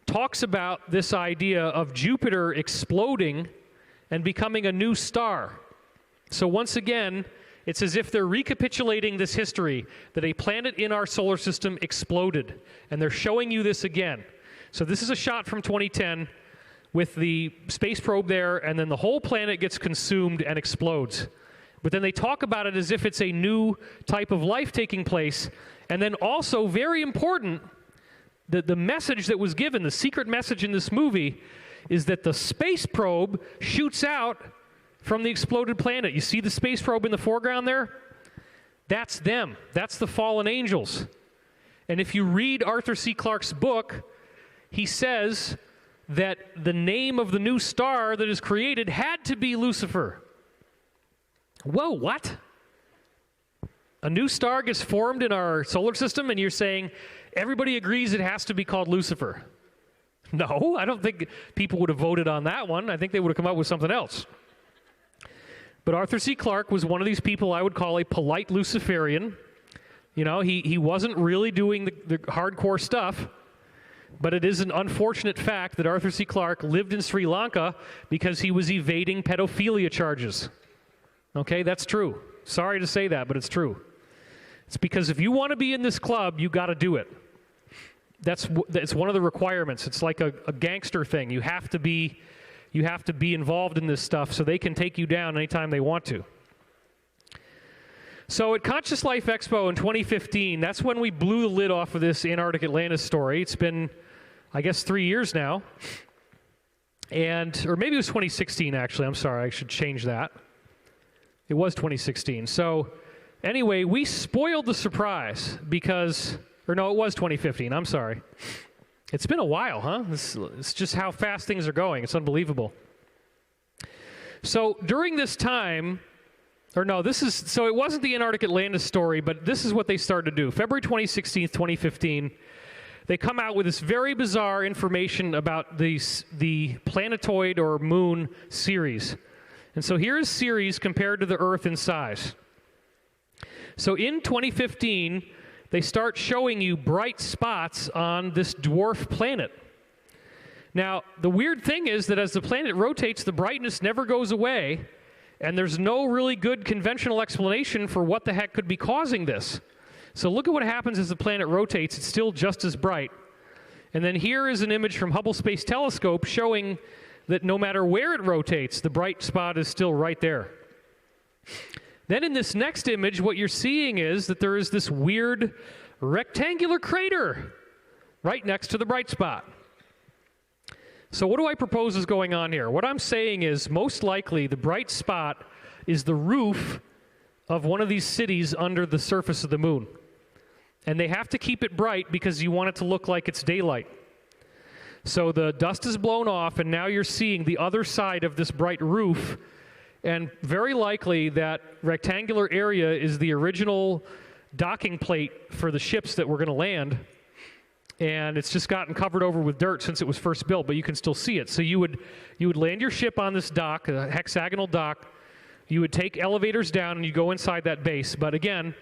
talks about this idea of Jupiter exploding and becoming a new star. So once again, it's as if they're recapitulating this history, that a planet in our solar system exploded, and they're showing you this again. So this is a shot from 2010 with the space probe there, and then the whole planet gets consumed and explodes. But then they talk about it as if it's a new type of life taking place, and then also, very important, the message that was given, the secret message in this movie, is that the space probe shoots out from the exploded planet. You see the space probe in the foreground there? That's them. That's the fallen angels. And if you read Arthur C. Clarke's book, he says that the name of the new star that is created had to be Lucifer. Whoa, what? A new star gets formed in our solar system, and you're saying everybody agrees it has to be called Lucifer? No, I don't think people would have voted on that one. I think they would have come up with something else. But Arthur C. Clarke was one of these people I would call a polite Luciferian. You know, he wasn't really doing the hardcore stuff, but it is an unfortunate fact that Arthur C. Clarke lived in Sri Lanka because he was evading pedophilia charges. Okay, that's true. Sorry to say that, but it's true. It's because if you want to be in this club, you got to do it. That's one of the requirements. It's like a gangster thing. You have to be involved in this stuff so they can take you down anytime they want to. So at Conscious Life Expo in 2015, that's when we blew the lid off of this Antarctic Atlantis story. It's been, I guess, 3 years now. Or maybe it was 2016, actually. I'm sorry, I should change that. It was 2016. So anyway, we spoiled the surprise because, or no, it was 2015. I'm sorry. It's been a while, huh? It's just how fast things are going. It's unbelievable. So during this time, so it wasn't the Antarctic Atlantis story, but this is what they started to do. February 2016, 2015, they come out with this very bizarre information about the planetoid or moon Ceres. And so here is Ceres compared to the Earth in size. So in 2015, they start showing you bright spots on this dwarf planet. Now, the weird thing is that as the planet rotates, the brightness never goes away, and there's no really good conventional explanation for what the heck could be causing this. So look at what happens as the planet rotates. It's still just as bright. And then here is an image from Hubble Space Telescope showing that no matter where it rotates, the bright spot is still right there. Then in this next image, what you're seeing is that there is this weird rectangular crater right next to the bright spot. So what do I propose is going on here? What I'm saying is most likely the bright spot is the roof of one of these cities under the surface of the moon. And they have to keep it bright because you want it to look like it's daylight. So the dust is blown off, and now you're seeing the other side of this bright roof. And very likely that rectangular area is the original docking plate for the ships that were going to land. and it's just gotten covered over with dirt since it was first built, but you can still see it. So you would land your ship on this dock, a hexagonal dock. You would take elevators down and you go inside that base. But again,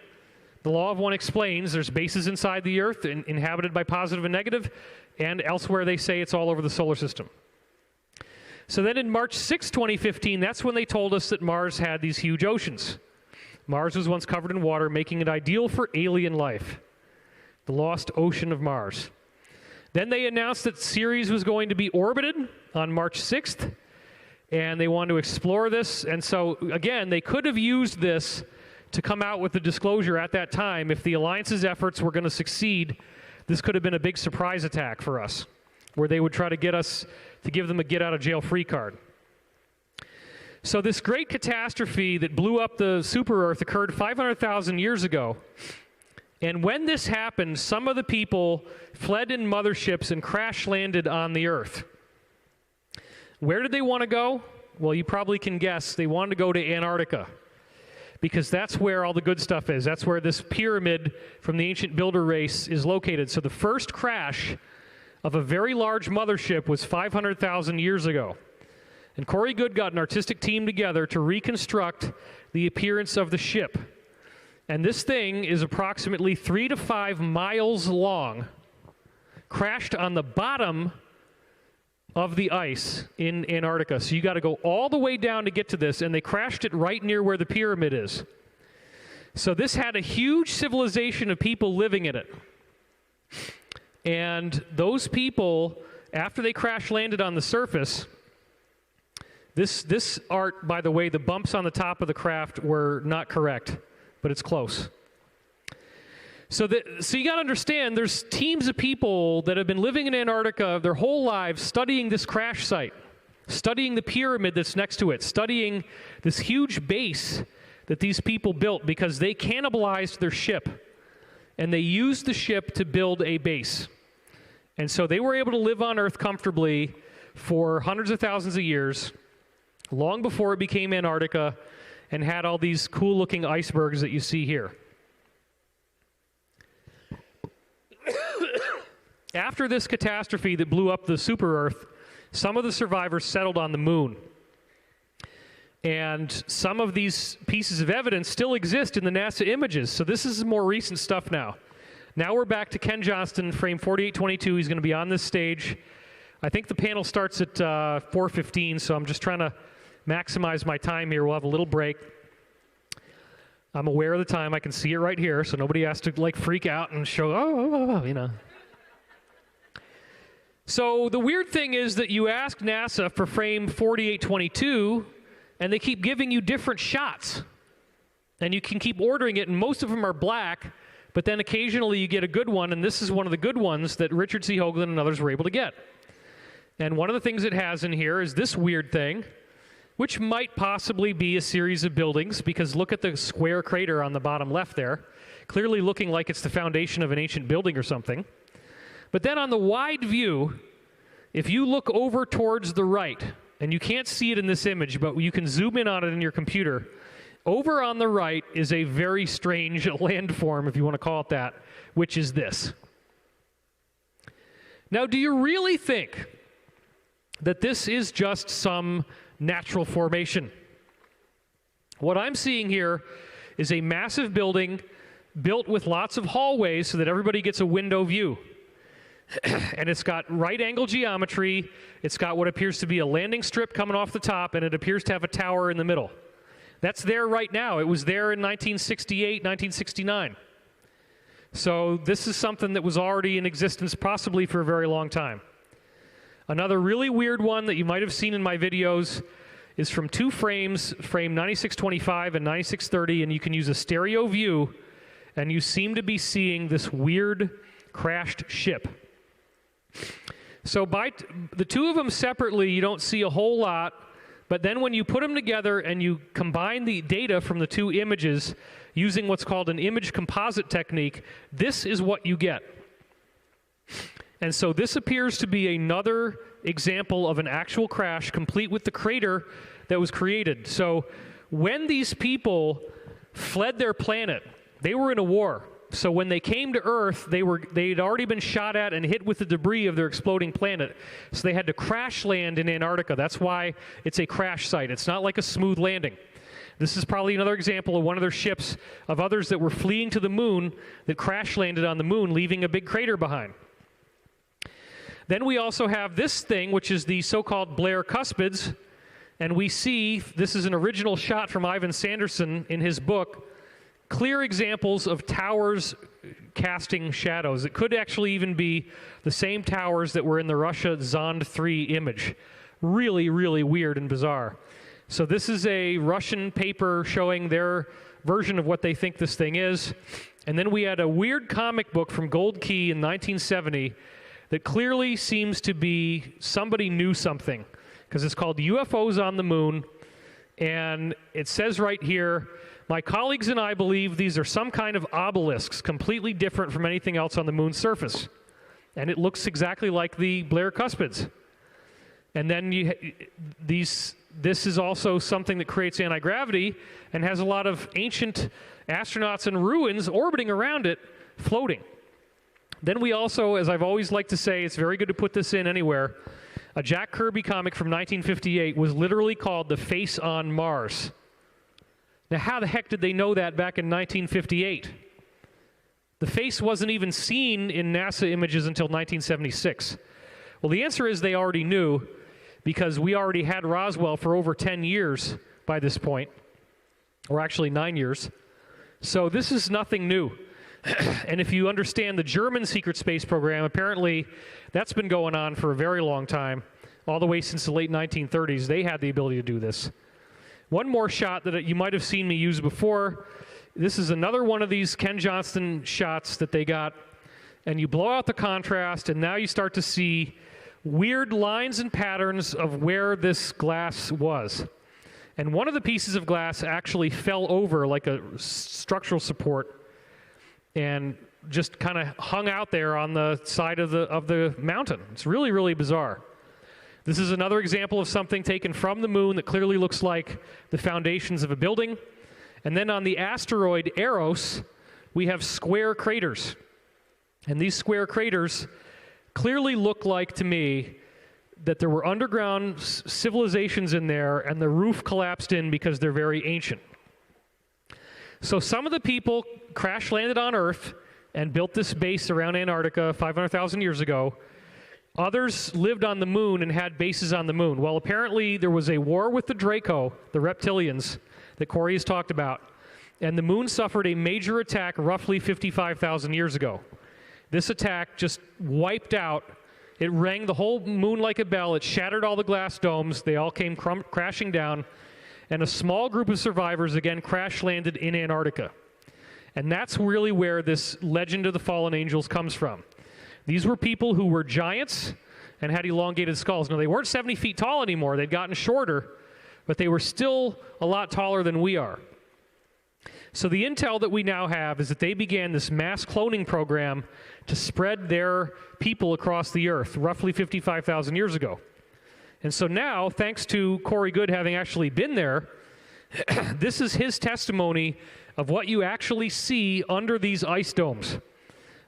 the law of one explains there's bases inside the Earth inhabited by positive and negative, and elsewhere they say it's all over the solar system. So then in March 6, 2015, that's when they told us that Mars had these huge oceans. Mars was once covered in water, making it ideal for alien life. The lost ocean of Mars. Then they announced that Ceres was going to be orbited on March 6th, and they wanted to explore this. And so, again, they could have used this to come out with the disclosure at that time. If the Alliance's efforts were going to succeed, this could have been a big surprise attack for us, where they would try to get us to give them a get-out-of-jail-free card. So this great catastrophe that blew up the super-Earth occurred 500,000 years ago. And when this happened, some of the people fled in motherships and crash-landed on the Earth. Where did they want to go? Well, you probably can guess. They wanted to go to Antarctica, because that's where all the good stuff is. That's where this pyramid from the ancient builder race is located. So the first crash of a very large mothership was 500,000 years ago. And Corey Goode got an artistic team together to reconstruct the appearance of the ship. And this thing is approximately 3 to 5 miles long, crashed on the bottom of the ice in Antarctica. So you got to go all the way down to get to this, and they crashed it right near where the pyramid is. So this had a huge civilization of people living in it. And those people, after they crash landed on the surface, this art, by the way, the bumps on the top of the craft were not correct, but it's close. So you got to understand, there's teams of people that have been living in Antarctica their whole lives, studying this crash site, studying the pyramid that's next to it, studying this huge base that these people built, because they cannibalized their ship, and they used the ship to build a base. And so they were able to live on Earth comfortably for hundreds of thousands of years, long before it became Antarctica, and had all these cool-looking icebergs that you see here. After this catastrophe that blew up the super-Earth, some of the survivors settled on the moon. And some of these pieces of evidence still exist in the NASA images. So this is more recent stuff now. Now we're back to Ken Johnston, frame 4822. He's going to be on this stage. I think the panel starts at 4:15, so I'm just trying to maximize my time here. We'll have a little break. I'm aware of the time. I can see it right here, so nobody has to like freak out and show, oh, you know. So the weird thing is that you ask NASA for frame 4822, and they keep giving you different shots. And you can keep ordering it, and most of them are black, but then occasionally you get a good one, and this is one of the good ones that Richard C. Hoagland and others were able to get. And one of the things it has in here is this weird thing, which might possibly be a series of buildings, because look at the square crater on the bottom left there, clearly looking like it's the foundation of an ancient building or something. But then on the wide view, if you look over towards the right, and you can't see it in this image, but you can zoom in on it in your computer, over on the right is a very strange landform, if you want to call it that, which is this. Now, do you really think that this is just some natural formation? What I'm seeing here is a massive building built with lots of hallways so that everybody gets a window view. And it's got right-angle geometry, it's got what appears to be a landing strip coming off the top, and it appears to have a tower in the middle. That's there right now. It was there in 1968, 1969. So this is something that was already in existence possibly for a very long time. Another really weird one that you might have seen in my videos is from two frames, frame 9625 and 9630, and you can use a stereo view, and you seem to be seeing this weird crashed ship. So by the two of them separately, you don't see a whole lot, but then when you put them together and you combine the data from the two images using what's called an image composite technique, this is what you get. And so this appears to be another example of an actual crash, complete with the crater that was created. So when these people fled their planet, they were in a war. So when they came to Earth, they'd already been shot at and hit with the debris of their exploding planet. So they had to crash land in Antarctica. That's why it's a crash site. It's not like a smooth landing. This is probably another example of one of their ships of others that were fleeing to the moon that crash landed on the moon, leaving a big crater behind. Then we also have this thing, which is the so-called Blair Cuspids. And we see, this is an original shot from Ivan Sanderson in his book, clear examples of towers casting shadows. It could actually even be the same towers that were in the Russia Zond 3 image. Really, really weird and bizarre. So this is a Russian paper showing their version of what they think this thing is. And then we had a weird comic book from Gold Key in 1970 that clearly seems to be somebody knew something, because it's called UFOs on the Moon. And it says right here, my colleagues and I believe these are some kind of obelisks, completely different from anything else on the moon's surface. And it looks exactly like the Blair Cuspids. And then this is also something that creates anti-gravity and has a lot of ancient astronauts and ruins orbiting around it, floating. Then we also, as I've always liked to say, it's very good to put this in anywhere, a Jack Kirby comic from 1958 was literally called The Face on Mars. Now, how the heck did they know that back in 1958? The face wasn't even seen in NASA images until 1976. Well, the answer is they already knew, because we already had Roswell for over 10 years by this point, or actually 9 years. So this is nothing new. And if you understand the German secret space program, apparently that's been going on for a very long time, all the way since the late 1930s. They had the ability to do this. One more shot that you might have seen me use before. This is another one of these Ken Johnston shots that they got. And you blow out the contrast, and now you start to see weird lines and patterns of where this glass was. And one of the pieces of glass actually fell over like a structural support and just kind of hung out there on the side of the mountain. It's really, really bizarre. This is another example of something taken from the moon that clearly looks like the foundations of a building. And then on the asteroid Eros, we have square craters. And these square craters clearly look like, to me, that there were underground civilizations in there and the roof collapsed in because they're very ancient. So some of the people crash landed on Earth and built this base around Antarctica 500,000 years ago. Others lived on the moon and had bases on the moon. Well, apparently there was a war with the Draco, the reptilians, that Corey has talked about, and the moon suffered a major attack roughly 55,000 years ago. This attack just wiped out. It rang the whole moon like a bell. It shattered all the glass domes. They all came crashing down, and a small group of survivors again crash landed in Antarctica. And that's really where this legend of the fallen angels comes from. These were people who were giants and had elongated skulls. Now, they weren't 70 feet tall anymore. They'd gotten shorter, but they were still a lot taller than we are. So the intel that we now have is that they began this mass cloning program to spread their people across the earth roughly 55,000 years ago. And so now, thanks to Corey Goode having actually been there, this is his testimony of what you actually see under these ice domes.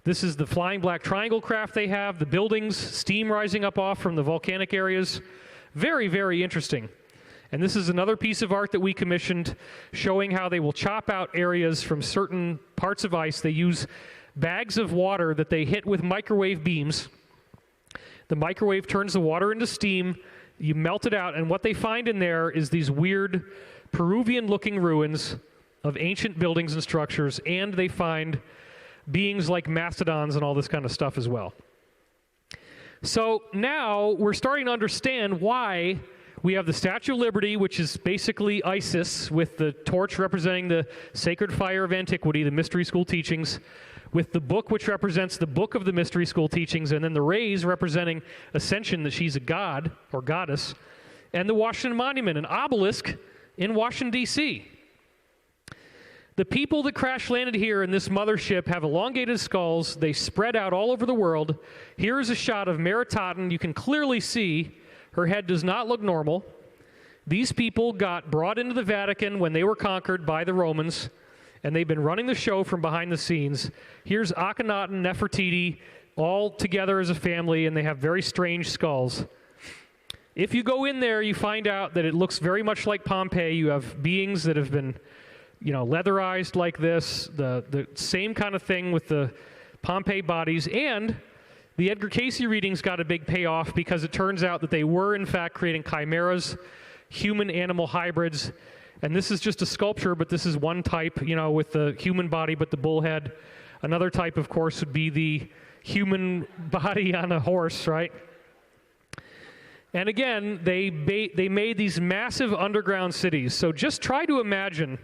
This is the flying black triangle craft they have, the buildings, steam rising up off from the volcanic areas. Very, very interesting. And this is another piece of art that we commissioned showing how they will chop out areas from certain parts of ice. They use bags of water that they hit with microwave beams. The microwave turns the water into steam. You melt it out, and what they find in there is these weird Peruvian-looking ruins of ancient buildings and structures, and they find beings like mastodons and all this kind of stuff as well. So now we're starting to understand why we have the Statue of Liberty, which is basically Isis, with the torch representing the sacred fire of antiquity, the mystery school teachings, with the book which represents the book of the mystery school teachings, and then the rays representing ascension, that she's a god or goddess, and the Washington Monument, an obelisk in Washington, D.C. The people that crash landed here in this mothership have elongated skulls. They spread out all over the world. Here is a shot of Mary Totten. You can clearly see her head does not look normal. These people got brought into the Vatican when they were conquered by the Romans, and they've been running the show from behind the scenes. Here's Akhenaten, Nefertiti, all together as a family, and they have very strange skulls. If you go in there, you find out that it looks very much like Pompeii. You have beings that have been, leatherized like this, the same kind of thing with the Pompeii bodies, and the Edgar Cayce readings got a big payoff because it turns out that they were, in fact, creating chimeras, human-animal hybrids, and this is just a sculpture, but this is one type, with the human body but the bull head. Another type, of course, would be the human body on a horse, right? And again, they made these massive underground cities. So just try to imagine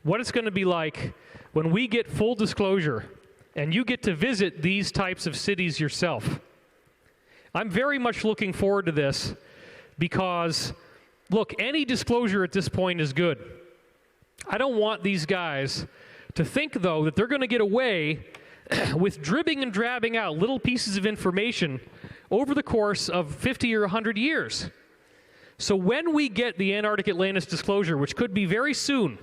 what it's going to be like when we get full disclosure and you get to visit these types of cities yourself. I'm very much looking forward to this because, look, any disclosure at this point is good. I don't want these guys to think, though, that they're going to get away with dribbing and drabbing out little pieces of information over the course of 50 or 100 years. So when we get the Antarctic Atlantis disclosure, which could be very soon,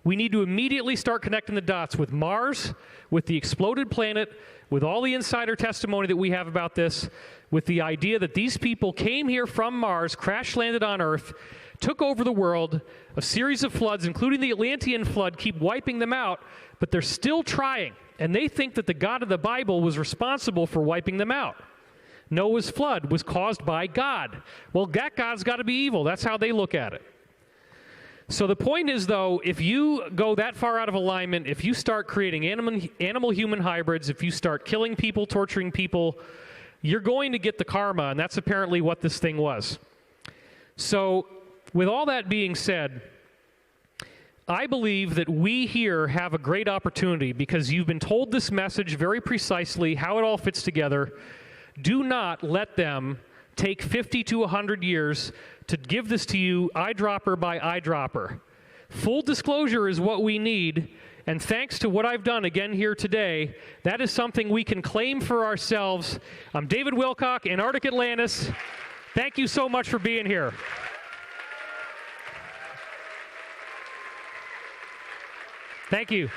we need to immediately start connecting the dots with Mars, with the exploded planet, with all the insider testimony that we have about this, with the idea that these people came here from Mars, crash-landed on Earth, took over the world, a series of floods, including the Atlantean flood, keep wiping them out, but they're still trying. And they think that the God of the Bible was responsible for wiping them out. Noah's flood was caused by God. Well, that God's got to be evil. That's how they look at it. So the point is, though, if you go that far out of alignment, if you start creating animal-human hybrids, if you start killing people, torturing people, you're going to get the karma, and that's apparently what this thing was. So with all that being said, I believe that we here have a great opportunity because you've been told this message very precisely, how it all fits together. Do not let them take 50 to 100 years to give this to you eyedropper by eyedropper. Full disclosure is what we need, and thanks to what I've done again here today, that is something we can claim for ourselves. I'm David Wilcock, Antarctic Atlantis. Thank you so much for being here. Thank you.